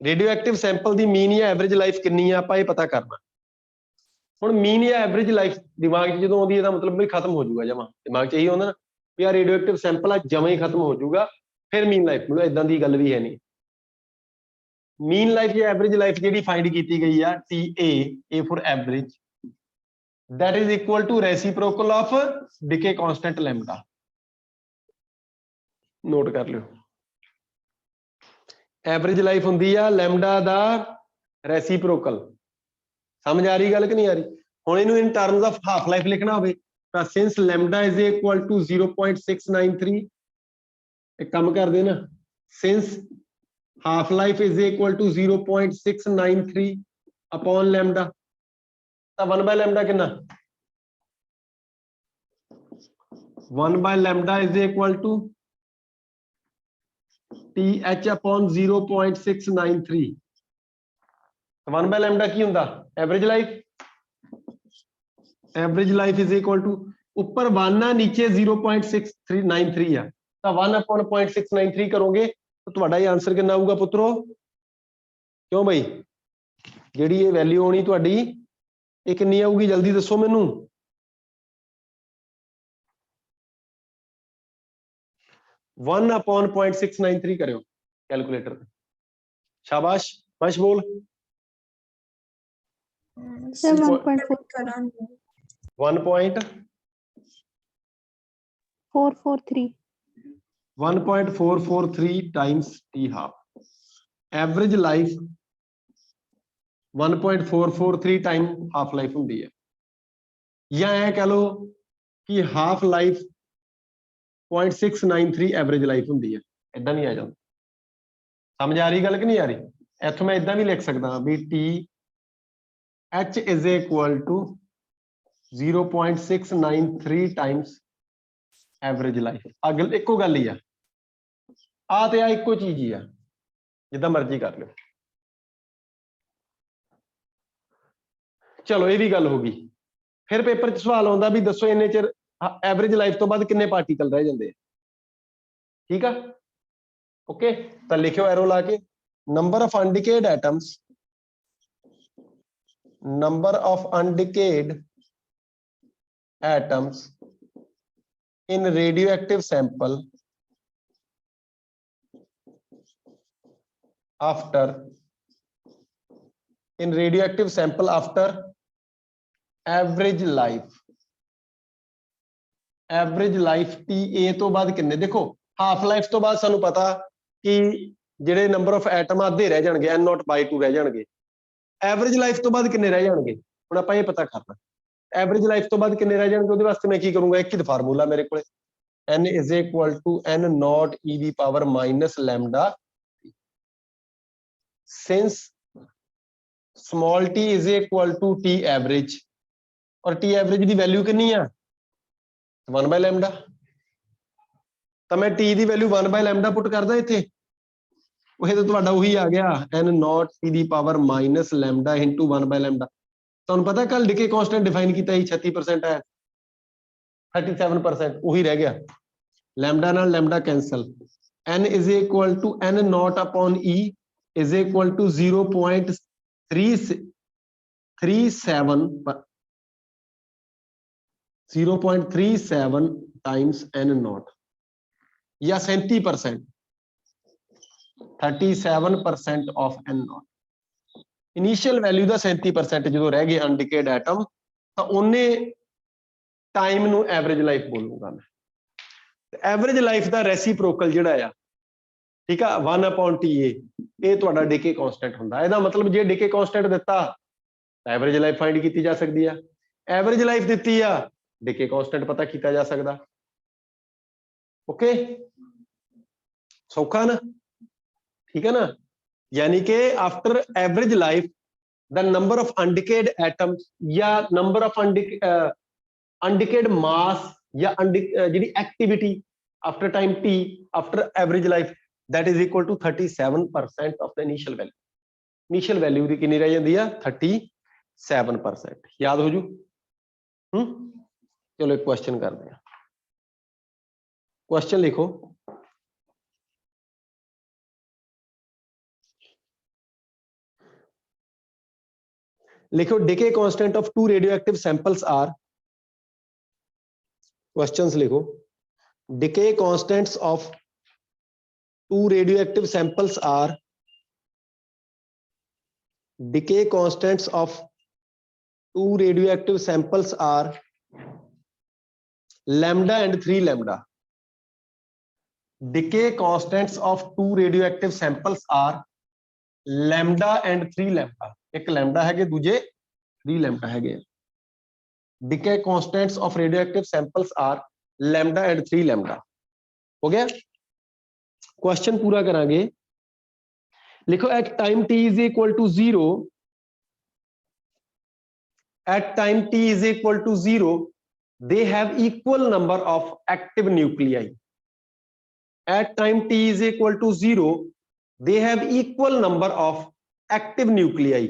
[SPEAKER 1] radio active sample ਦੀ ਮੀਨ ਜਾਂ ਐਵਰੇਜ ਲਾਈਫ ਕਿੰਨੀ ਆ, ਆਪਾਂ ਇਹ ਪਤਾ ਕਰਨਾ। ਹੁਣ ਮੀਨ ਜਾਂ ਐਵਰੇਜ ਲਾਈਫ ਦਿਮਾਗ 'ਚ ਜਦੋਂ ਆਉਂਦੀ, ਇਹਦਾ ਮਤਲਬ ਵੀ ਖਤਮ ਹੋ ਜਾਊਗਾ ਜਮਾ। ਦਿਮਾਗ 'ਚ ਇਹੀ ਹੁੰਦਾ ਨਾ ਵੀ ਆ ਰੇਡੀਓ ਐਕਟਿਵ ਸੈਂਪਲ ਆ, ਜਮਾ ਹੀ ਖਤਮ ਹੋ ਜਾਊਗਾ, ਫਿਰ ਮੀਨ ਲਾਈਫ ਮਿਲੂ। ਏਦਾਂ ਦੀ ਗੱਲ ਵੀ ਹੈ ਨਹੀਂ। ਮੀਨ ਲਾਈਫ ਜਾਂ ਐਵਰੇਜ ਲਾਈਫ ਜਿਹੜੀ ਫਾਈਂਡ ਕੀਤੀ ਗਈ ਆ, TA for average, that is equal to reciprocal of decay constant lambda। Note ਕਰ ਲਿਓ, ਐਵਰੇਜ ਲਾਈਫ ਹੁੰਦੀ ਆ ਲੈਮਡਾ ਦਾ ਰੈਸੀਪ੍ਰੋਕਲ। ਸਮਝ ਆ ਰਹੀ ਗੱਲ ਕਿ ਨਹੀਂ ਆ ਰਹੀ? ਹੁਣ ਇਹਨੂੰ in terms of half life ਲਿਖਣਾ ਹੋਵੇ ਤਾਂ since lambda is equal to 0.693, ਇੱਕ ਕੰਮ ਕਰਦੇ ਨਾ, since half life is equal to 0.693 upon lambda, ਤਾਂ 1/λ ਕਿੰਨਾ? 1/λ is equal to TH upon 0.693। 1/λ ਕੀ ਹੁੰਦਾ? Average life. Average life is equal to, ਉੱਪਰ 1 ਆ, ਨੀਚੇ 0.693 ਆ, ਤਾਂ 1 upon 0.693 ਕਰੋਗੇ ਤਾਂ ਤੁਹਾਡਾ ਇਹ ਆਂਸਰ ਕਿੰਨਾ ਆਊਗਾ ਪੁੱਤਰੋ? ਕਿਉਂ ਬਈ? ਜਿਹੜੀ ਇਹ ਵੈਲਿਊ ਆਉਣੀ ਤੁਹਾਡੀ, ਇਹ ਕਿੰਨੀ ਆਊਗੀ? ਜਲਦੀ ਦੱਸੋ ਮੈਨੂੰ। 1 upon 0.693 ਕਰਿਓ ਕੈਲਕੂਲੇਟਰ ਤੇ। ਸ਼ਾਬਾਸ਼, ਮਸ਼ ਬੋਲ।
[SPEAKER 3] Sir, 1.4. 443.
[SPEAKER 1] 1.443 times T half। Average life 1.443 time half life ਹੁੰਦੀ ਹੈ, ਜਾਂ ਇਹ ਕਹ ਲਓ ਕਿ ਹਾਫ ਲਾਈਫ 0.693 ਐਵਰੇਜ ਲਾਈਫ ਹੁੰਦੀ ਹੈ। ਇਦਾਂ ਨਹੀਂ ਆ ਜਾਂਦਾ। ਸਮਝ ਆ ਰਹੀ ਗੱਲ ਕਿ ਨਹੀਂ ਆ ਰਹੀ? ਇੱਥੋਂ ਮੈਂ ਇਦਾਂ ਵੀ ਲਿਖ ਸਕਦਾ ਵੀ TH is equal to 0.693 times average life. ਅਗਲ ਇੱਕੋ ਗੱਲ ਹੀ ਆ, ਆ ਤੇ ਆ ਇੱਕੋ ਚੀਜ਼ ਹੀ ਆ, ਜਿੱਦਾਂ ਮਰਜ਼ੀ ਕਰ ਲਿਓ। ਚਲੋ ਇਹ ਵੀ ਗੱਲ ਹੋ ਗਈ। ਫਿਰ ਪੇਪਰ 'ਚ ਸਵਾਲ ਆਉਂਦਾ ਵੀ ਦੱਸੋ ਇੰਨੇ ਚਿਰ ਐਵਰੇਜ ਲਾਈਫ ਤੋਂ ਬਾਅਦ ਕਿੰਨੇ ਪਾਰਟੀਕਲ ਰਹਿ ਜਾਂਦੇ ਆ। ਠੀਕ ਆ, ਓਕੇ, ਤਾਂ ਲਿਖਿਓ ਐਰੋ ਲਾ ਕੇ, number of undecayed atoms, number of undecayed atoms in radioactive sample after average life TA ਤੋਂ ਬਾਅਦ ਕਿੰਨੇ? ਦੇਖੋ ਹਾਫ ਲਾਈਫ ਤੋਂ ਬਾਅਦ ਸਾਨੂੰ ਪਤਾ ਕਿ ਜਿਹੜੇ ਨੰਬਰ ਆਫ ਐਟਮ ਅੱਧੇ ਰਹਿ ਜਾਣਗੇ, n0/2 ਰਹਿ ਜਾਣਗੇ। ਐਵਰੇਜ ਲਾਈਫ ਤੋਂ ਬਾਅਦ ਕਿੰਨੇ ਰਹਿ ਜਾਣਗੇ? ਹੁਣ ਆਪਾਂ ਇਹ ਪਤਾ ਕਰਨਾ, ਐਵਰੇਜ ਲਾਈਫ ਤੋਂ ਬਾਅਦ ਕਿੰਨੇ ਰਹਿ ਜਾਣਗੇ। ਉਹਦੇ ਵਾਸਤੇ ਮੈਂ ਕੀ ਕਰੂੰਗਾ, ਇੱਕ ਹੀ ਫਾਰਮੂਲਾ ਮੇਰੇ ਕੋਲੇ, n is equal to n naught e the power minus lambda since small t is equal to t average और t average ਦੀ ਵੈਲਿਊ ਕਿੰਨੀ ਆ 1 by lambda ਤਾਂ ਮੈਂ t ਦੀ ਵੈਲਿਊ 1 by lambda ਪੁੱਟ ਕਰਦਾ ਇੱਥੇ ਉਹ ਤਾਂ ਤੁਹਾਡਾ ਉਹੀ ਆ ਗਿਆ n naught e ਦੀ power minus lambda into 1 by lambda ਤੁਹਾਨੂੰ ਪਤਾ ਕੱਲ ਡਿਕੇ ਕਾਂਸਟੈਂਟ ਡਿਫਾਈਨ ਕੀਤਾ ਸੀ 36% ਹੈ 37% ਉਹੀ ਰਹਿ ਗਿਆ lambda ਨਾਲ lambda cancel n is equal to n naught upon e is equal to 0.37 times n naught या 37% 37% of n naught initial value ਦਾ 37% ਜਦੋਂ ਰਹਿ ਗਏ ਅਨਡਿਕੇਡ ਐਟਮ ਤਾਂ ਉਹਨੇ ਟਾਈਮ ਨੂੰ ਐਵਰੇਜ ਲਾਈਫ ਬੋਲੂਗਾ ਮੈਂ ਐਵਰੇਜ ਲਾਈਫ ਦਾ ਰੈਸੀਪ੍ਰੋਕਲ ਜਿਹੜਾ ਆ ਠੀਕ ਆ 1/Ta ਇਹ ਤੁਹਾਡਾ ਡਿਕੇ ਕਾਂਸਟੈਂਟ ਹੁੰਦਾ ਇਹਦਾ ਮਤਲਬ ਜੇ ਡਿਕੇ ਕਾਂਸਟੈਂਟ ਦਿੱਤਾ ਤਾਂ ਐਵਰੇਜ ਲਾਈਫ ਫਾਈਂਡ ਕੀਤੀ ਜਾ ਸਕਦੀ ਆ ਐਵਰੇਜ ਲਾਈਫ ਦਿੱਤੀ ਆ ਡਿਕੇ ਕਾਂਸਟੈਂਟ ਪਤਾ ਕੀਤਾ ਜਾ ਸਕਦਾ ਓਕੇ ਸੌਖਾ ਨਾ ठीक है ना यानी कि after average life the number of undecayed atoms या नंबर ऑफ अनडिकेड मास या जिहड़ी activity after time t after average life that is equal to 37% of the initial value दी कितनी रह जाती है 37% याद हो जू चलो एक क्वेश्चन करते हैं क्वेश्चन लिखो लिखो decay constant of two radioactive samples are questions लिखो decay constants of two radioactive samples are decay constants of two radioactive samples are lambda and 3 lambda decay constants of two radioactive samples are lambda and 3 lambda एक lambda है दूजे 3 lambda है decay constants of radioactive samples are lambda and 3 lambda हो गया question पूरा करांगे लिखो at time t is equal to 0 at time t is equal to 0 they have equal number of active nuclei at time t is equal to 0 they have equal number of active nuclei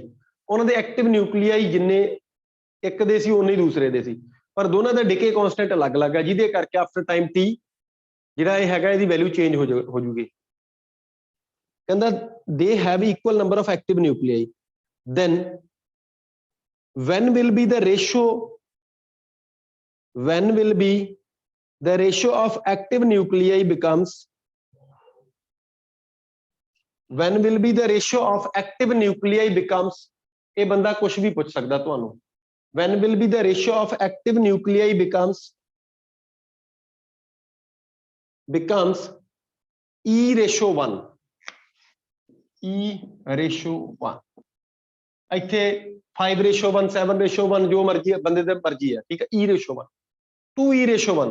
[SPEAKER 1] उन्होंने active nuclei जिन्ने एक दे सी उन्ने दूसरे दे सी पर दोनों का decay constant अलग अलग है जिहदे करके आफ्टर टाइम टी जिहड़ा ये हैगा इहदी वैल्यू चेंज हो जूगी कहंदा they have equal number of active nuclei then when will be the ratio of active nuclei becomes when will be the ratio of active nuclei becomes ये बंदा कुछ भी पूछ सकता तुहानू when will be the ratio of active nuclei becomes E/1 E/1 ਇੱਥੇ 5/1 7/1 जो मर्जी है बंदे दे मर्जी है ठीक है E/1 2E/1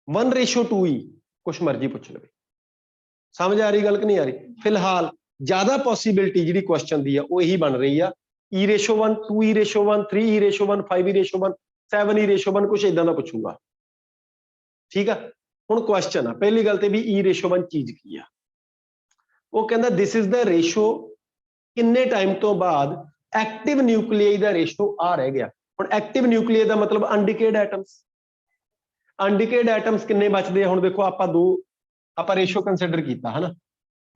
[SPEAKER 1] 1/2E कुछ मर्जी पूछ लो समझ आ रही गल कि नहीं आ रही फिलहाल ज्यादा पॉसिबिलिटी जी क्वेश्चन दी है वो यही बन रही है E/1 2E/1 3E/1 5E/1 7E/1 कुछ इदां दा पूछूंगा ठीक है हुण क्वेश्चन है पहली गल ते भी E/1 चीज की है वो कहंदा दिस इज द रेशो किन्ने टाइम तो बाद एक्टिव न्यूक्लियाई दा रेशो आ रह गया हुण एक्टिव न्यूक्लियाई दा मतलब अनडिकेड एटम्स किन्ने बचदे हुण देखो आपां दो ਆਪਾਂ ਰੇਸ਼ੋ ਕੰਸੀਡਰ ਕੀਤਾ ਹੈ ਨਾ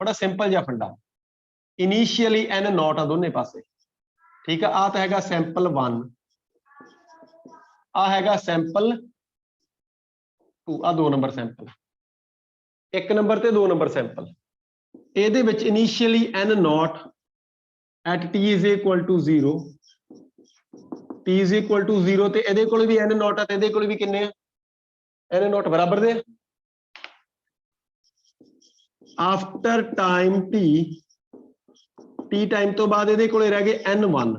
[SPEAKER 1] ਬੜਾ ਸਿੰਪਲ ਜਿਹਾ ਫੰਡਾ ਇਨੀਸ਼ੀਅਲੀ n ਨੋਟ ਆ ਦੋਨੇ ਪਾਸੇ ਠੀਕ ਆ ਆ ਤਾਂ ਹੈਗਾ ਸੈਂਪਲ 1 ਆ ਹੈਗਾ ਸੈਂਪਲ 2 ਆ 2 ਨੰਬਰ ਸੈਂਪਲ 1 ਨੰਬਰ ਤੇ 2 ਨੰਬਰ ਸੈਂਪਲ ਇਹਦੇ ਵਿੱਚ initially n note at t is equal to 0 t is equal to 0 ਤੇ ਇਹਦੇ ਕੋਲ ਵੀ n ਨੋਟ ਆ ਤੇ ਇਹਦੇ ਕੋਲ ਵੀ ਕਿੰਨੇ ਆ n ਨੋਟ ਬਰਾਬਰ ਦੇ आफ्टर टाइम t टाइम तो बाद ਇਹਦੇ ਕੋਲੇ ਰਹਿ ਗਏ n1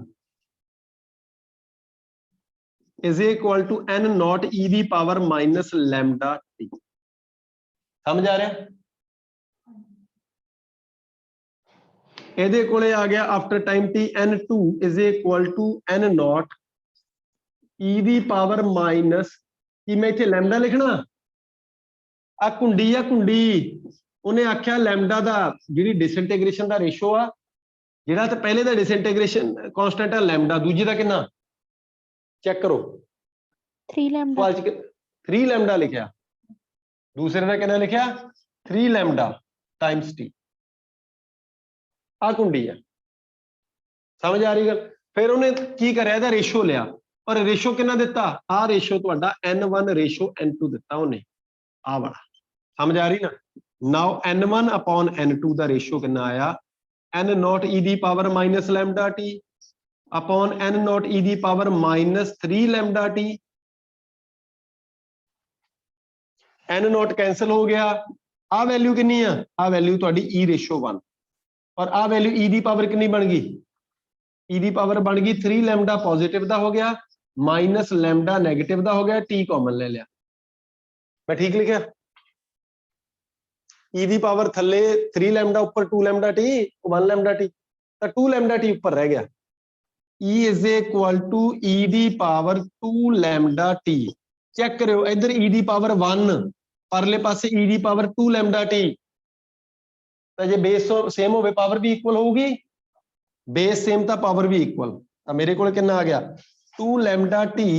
[SPEAKER 1] is equal to n naught e ਦੀ ਪਾਵਰ minus lambda t समझ आ रहा? ਇਹਦੇ ਕੋਲੇ ਆ ਗਿਆ after time t n2 is equal to n naught e ਦੀ ਪਾਵਰ ਮਾਈਨਸ ਕੀ ਮੈਂ ਇੱਥੇ ਲੈਮਡਾ ਲਿਖਣਾ ਆ ਕੁੰਡੀ ਆ ਕੁੰਡੀ ਉਹਨੇ ਆਖਿਆ ਲੈਮਡਾ ਦਾ ਜਿਹੜੀ ਡਿਸਇੰਟੀਗ੍ਰੇਸ਼ਨ ਦਾ ਰੇਸ਼ੋ ਆ ਜਿਹੜਾ ਤਾਂ ਪਹਿਲੇ ਦਾ ਡਿਸਇੰਟੀਗ੍ਰੇਸ਼ਨ ਕਾਂਸਟੈਂਟ ਆ ਲੈਮਡਾ ਦੂਜੇ ਦਾ ਕਿੰਨਾ ਚੈੱਕ ਕਰੋ
[SPEAKER 3] 3 lambda
[SPEAKER 1] 3 ਲੈਮਡਾ ਲਿਖਿਆ दूसरे ने कितना लिखा 3 लैम्डा टाइम्स टी आ कुंडी है समझ आ रही गल फिर उन्हें की करया इहदा रेशो लिया और रेशो कितना दिता आ रेशो तुहाडा n1 रेशो n2 दिता उन्हें आ वाला समझ आ रही ना नाउ n1 अपॉन n2 दा रेशो कितना आया n नॉट e दी power minus lambda T upon n naught e दी power minus 3 lambda T n not cancel हो गया आ वैल्यू कितनी है आ वैल्यू तुहाडी e रेशो 1 और आ वैल्यू e दी पावर कितनी बन गई e दी पावर बन गई 3 लैम्डा पॉजिटिव दा हो गया माइनस लैम्डा नेगेटिव दा हो गया t कॉमन ले लिया मैं ठीक लिखा e दी पावर थल्ले 3 लैम्डा ऊपर 2 लैम्डा t 1 लैम्डा t तो 2 लैम्डा t ऊपर रह गया e is equal to e दी पावर 2 लैम्डा t चेक करो इधर e दी पावर 1 परले पासे e दी पावर 2 लैम्डा टी तो जे बेस सेम होवे पावर भी इक्वल होगी बेस सेम तो पावर भी इक्वल तो मेरे को कितना आ गया 2 lambda T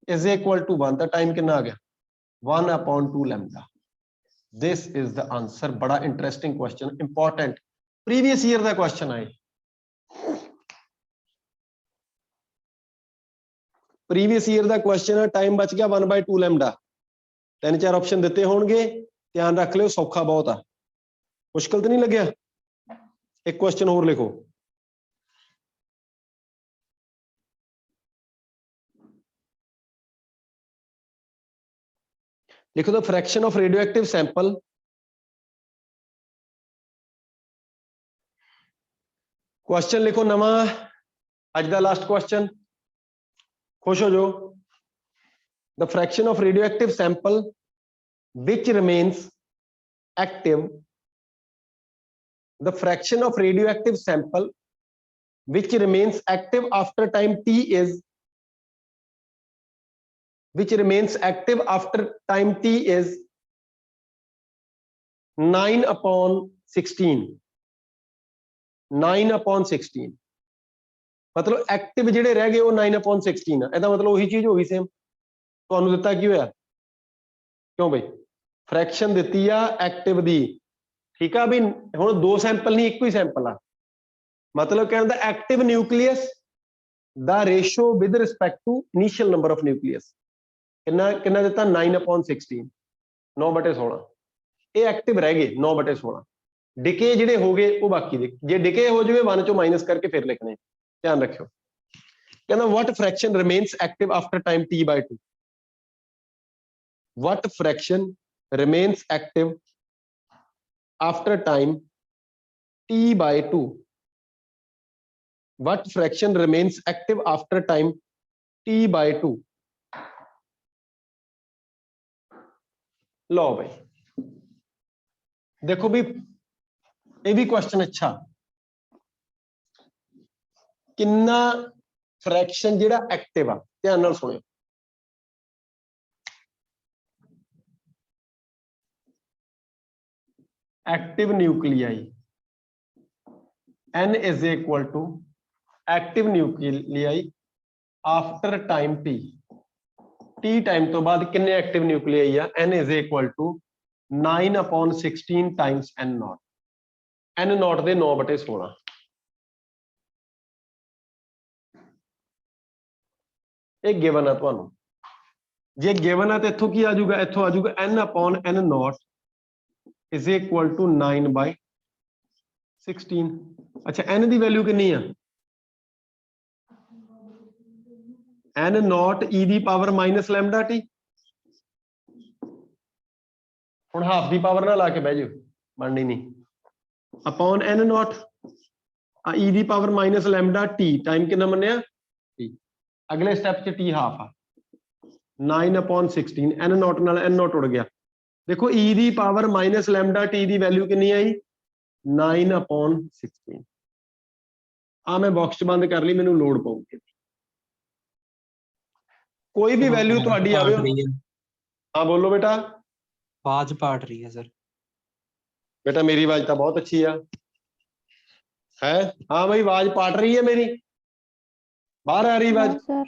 [SPEAKER 1] is equal to 1 तो टाइम कितना आ गया 1 upon 2 lambda this is the answer बड़ा interesting question important previous year का क्वेश्चन आए प्रीवियस ईयर का क्वेश्चन है टाइम बच गया 1/2 लैम्डा 3-4 ऑप्शन दिते होंगे ध्यान रख लियो सौखा बहुत आ मुश्किल तो नहीं लग्या एक क्वेश्चन और लिखो लिखो the fraction of radioactive sample question लिखो नवा अज दा लास्ट क्वेश्चन खुश हो जाओ the fraction of radioactive sample which remains active the fraction of radioactive sample which remains active after time t is which remains active after time t is 9 upon 16 9 upon 16 मतलब active जेडे रह गए वो 9 upon 16 है ਇਹਦਾ मतलब वही चीज होगी सेम ਤੁਹਾਨੂੰ ਦਿੱਤਾ ਕੀ ਹੋਇਆ ਕਿਉਂ ਬਈ ਫ੍ਰੈਕਸ਼ਨ ਦਿੱਤੀ ਆ ਐਕਟਿਵ ਦੀ ਠੀਕ ਆ ਵੀ ਹੁਣ ਦੋ ਸੈਂਪਲ ਨਹੀਂ ਇੱਕੋ ਹੀ ਸੈਂਪਲ ਆ ਮਤਲਬ ਕਹਿੰਦਾ ਐਕਟਿਵ ਨਿਊਕਲੀਅਸ ਦਾ ratio with respect to initial number of nucleus ਕਿੰਨਾ ਦਿੱਤਾ 9/16 9/16 ਇਹ ਐਕਟਿਵ ਰਹਿ ਗਏ 9/16 ਡਿਕੇ ਜਿਹੜੇ ਹੋ ਗਏ ਉਹ ਬਾਕੀ ਦੇ ਜੇ ਡਿਕੇ ਹੋ ਜਾਵੇ 1 ਚੋਂ ਮਾਈਨਸ ਕਰਕੇ ਫਿਰ ਲਿਖਣੇ ਧਿਆਨ ਰੱਖਿਓ ਕਹਿੰਦਾ what fraction remains active after time t/2 what fraction remains active after time t/2 what fraction remains active after time t/2 लो भाई देखो भी ये भी क्वेश्चन अच्छा किन्ना फ्रैक्शन जेड़ा एक्टिव आ ध्यान नाल सुनियो active nuclei n is equal to active nuclei after time t t time तो बाद किन्ने एक्टिव न्यूक्लियाई आ n is equal to 9/16 times n naught n naught दे 9/16 एक गिवन है ਤੁਹਾਨੂੰ जे गिवन है तो इथों की आ जाऊगा इथों आ जाऊगा n upon n not is equal to 9/16 अच्छा n दी वैल्यू कितनी है n नॉट e दी पावर माइनस लैम्डा टी हुण हाफ दी पावर ना ला के बह जाओ बननी नहीं अपॉन n नॉट e दी power minus lambda T time कितना मन्निया t अगले स्टेप च t हाफ आ 9/16 n नॉट नाल n नॉट उड़ गया देखो e ਦੀ ਪਾਵਰ ਮਾਈਨਸ ਲੈਮਡਾ t ਦੀ ਵੈਲਿਊ ਕਿੰਨੀ ਆਈ 9/16 ਆ ਮੈਂ ਬਾਕਸ ਬੰਦ ਕਰ ਲਈ ਮੈਨੂੰ ਲੋਡ ਪਊਗੀ ਕੋਈ ਵੀ ਵੈਲਿਊ ਤੁਹਾਡੀ ਆਵੇ ਹਾਂ ਬੋਲੋ बेटा
[SPEAKER 2] आवाज पाट रही है सर
[SPEAKER 1] बेटा मेरी आवाज तो बहुत अच्छी है हाँ भाई आवाज पाट रही है मेरी बाहर आ रही आवाज
[SPEAKER 3] नो सर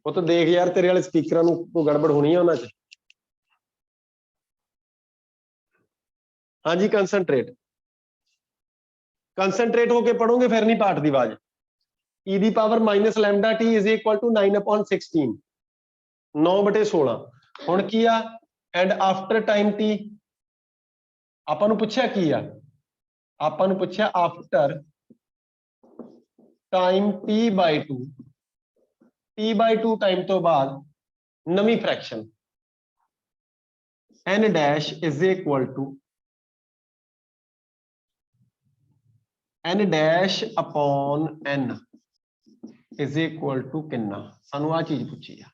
[SPEAKER 1] वो तो देख यार तेरे वाले स्पीकर को गड़बड़ होनी है उन्होंने हाँ जी कंसनट्रेट होके पढ़ोगे फिर नहीं पाट दी आवाज e ਦੀ power minus lambda t is equal to 9/16 9/16 ਹੁਣ ਕੀ ਆ ਐਂਡ ਆਫਟਰ ਟਾਈਮ t ਆਪਾਂ ਨੂੰ ਪੁੱਛਿਆ ਕੀ ਆ ਆਪਾਂ ਨੂੰ ਪੁੱਛਿਆ after time t/2 t/2 time ਤੋਂ ਬਾਅਦ ਨਵੀਂ fraction n dash is equal to n dash upon n is equal to ਕਿੰਨਾ ਸਾਨੂੰ ਆ ਚੀਜ਼ ਪੁੱਛੀ ਆ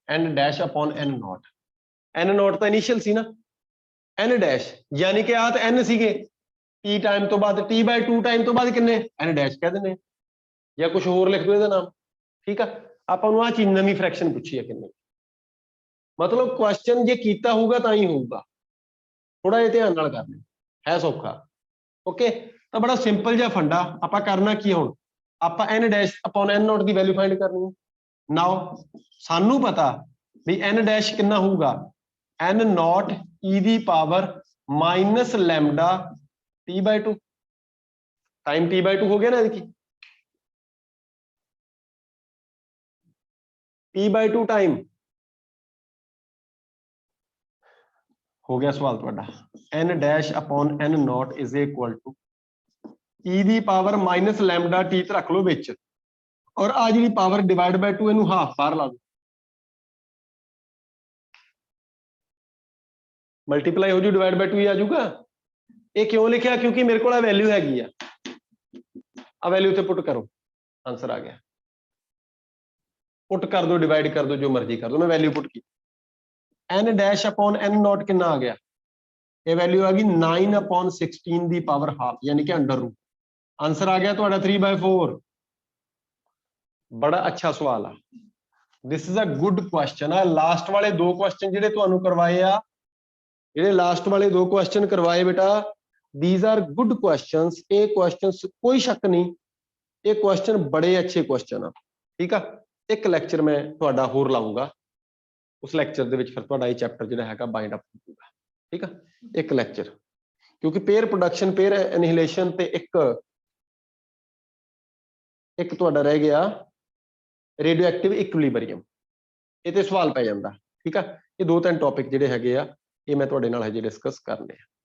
[SPEAKER 1] n dash upon n note n note ਤਾਂ ਇਨੀਸ਼ੀਅਲ ਸੀ ਨਾ n ਡੈਸ਼ ਯਾਨੀ ਕਿ ਆ ਤਾਂ n ਸੀਗੇ t ਟਾਈਮ ਤੋਂ ਬਾਅਦ t/2 ਟਾਈਮ ਤੋਂ ਬਾਅਦ ਕਿੰਨੇ n ਡੈਸ਼ ਕਹਿ ਦਿੰਦੇ ਜਾਂ ਕੁਝ ਹੋਰ ਲਿਖ ਦਿਓ ਇਹਦਾ ਨਾਮ ਠੀਕ ਆ ਆਪਾਂ ਨੂੰ ਆ ਚੀਜ਼ ਨਵੀਂ ਫ੍ਰੈਕਸ਼ਨ ਪੁੱਛੀ ਆ ਕਿੰਨੇ ਮਤਲਬ ਕੁਐਸਚਨ ਜੇ ਕੀਤਾ ਹੋਊਗਾ ਤਾਂ ਹੀ ਹੋਊਗਾ ਥੋੜਾ ਜਿਹਾ ਧਿਆਨ ਨਾਲ ਕਰਨਾ ਹੈ ਸੌਖਾ ਓਕੇ ਤਾਂ ਬੜਾ ਸਿੰਪਲ ਜਿਹਾ ਫੰਡਾ ਆਪਾਂ ਕਰਨਾ ਕੀ ਹੁਣ ਆਪਾਂ n dash upon n note ਦੀ ਵੈਲਿਊ ਫਾਈਂਡ ਕਰਨੀ ਹੈ ਨਾਓ ਸਾਨੂੰ ਪਤਾ ਵੀ n ਡੈਸ਼ ਕਿੰਨਾ ਹੋਊਗਾ n ਨੋਟ e ਦੀ power minus lambda t/2 time t/2 ਹੋ ਗਿਆ ਨਾ ਇਹਦੀ t/2 ਟਾਈਮ ਹੋ ਗਿਆ ਸਵਾਲ ਤੁਹਾਡਾ n dash upon n naught is equal to e ਦੀ ਪਾਵਰ ਮਾਈਨਸ ਲੈਮਡਾ t ਤੇ ਰੱਖ ਲਓ ਵਿੱਚ ਔਰ ਆ ਜਿਹੜੀ ਪਾਵਰ ਡਿਵਾਈਡ ਬਾਈ 2 ਇਹਨੂੰ ਹਾਫ ਬਾਹਰ ਲਾ ਦਿਓ ਮਲਟੀਪਲਾਈ ਹੋ ਜੂ ਡਿਵਾਈਡ ਬਾਈ 2 ਹੀ ਆ ਜਾਊਗਾ ਇਹ ਕਿਉਂ ਲਿਖਿਆ ਕਿਉਂਕਿ ਮੇਰੇ ਕੋਲ ਆ ਵੈਲਿਊ ਹੈਗੀ ਆ ਵੈਲਿਊ ਤੇ ਪੁੱਟ ਕਰੋ ਆਨਸਰ ਆ ਗਿਆ ਪੁੱਟ ਕਰ ਦਿਓ ਡਿਵਾਈਡ ਕਰ ਦਿਓ ਜੋ ਮਰਜ਼ੀ ਕਰ ਦਿਓ ਮੈਂ ਵੈਲਿਊ ਪੁੱਟ ਕੀਤੀ n dash upon n note ਕਿੰਨਾ ਆ ਗਿਆ ਇਹ ਵੈਲਿਊ ਆ ਗਈ 9/16 ਦੀ ਪਾਵਰ ਹਾਫ ਯਾਨੀ ਕਿ ਅੰਡਰ ਰੂਟ ਆਨਸਰ ਆ ਗਿਆ ਤੁਹਾਡਾ 3/4 ਬੜਾ ਅੱਛਾ ਸਵਾਲ ਆ this is a good question ਆ ਲਾਸਟ ਵਾਲੇ ਦੋ ਕੁਐਸਚਨ ਜਿਹੜੇ ਤੁਹਾਨੂੰ ਕਰਵਾਏ ਆ ਜਿਹੜੇ ਲਾਸਟ ਵਾਲੇ ਦੋ ਕੁਐਸਚਨ ਕਰਵਾਏ ਬੇਟਾ these are good questions ਇਹ ਕੁਐਸਚਨਸ ਕੋਈ ਸ਼ੱਕ ਨਹੀਂ ਇਹ ਕੁਐਸਚਨ ਬੜੇ ਅੱਛੇ ਕੁਐਸਚਨ ਆ ਠੀਕ ਆ ਇੱਕ ਲੈਕਚਰ ਮੈਂ ਤੁਹਾਡਾ ਹੋਰ ਲਾਉਂਗਾ ਉਸ ਲੈਕਚਰ ਦੇ ਵਿੱਚ ਫਿਰ ਤੁਹਾਡਾ ਇਹ ਚੈਪਟਰ ਜਿਹੜਾ ਹੈਗਾ ਬਾਈਂਡ ਅਪ ਹੋਊਗਾ ਠੀਕ ਆ ਇੱਕ ਲੈਕਚਰ ਕਿਉਂਕਿ ਪੇਅਰ ਪ੍ਰੋਡਕਸ਼ਨ ਪੇਅਰ ਐਨੀਹਿਲੇਸ਼ਨ ਤੇ ਇੱਕ ਤੁਹਾਡਾ ਰਹਿ ਗਿਆ ਰੇਡੀਓ ਐਕਟਿਵ ਇਕੁਇਲਿਬਰੀਅਮ ਇਹ ਤੇ ਸਵਾਲ ਪੈ ਜਾਂਦਾ ਠੀਕ ਆ ਇਹ ਦੋ ਤਿੰਨ ਟੌਪਿਕ ਜਿਹੜੇ ਹੈਗੇ ਆ ਇਹ ਮੈਂ ਤੁਹਾਡੇ ਨਾਲ ਹਜੇ ਡਿਸਕਸ ਕਰਨੇ ਆ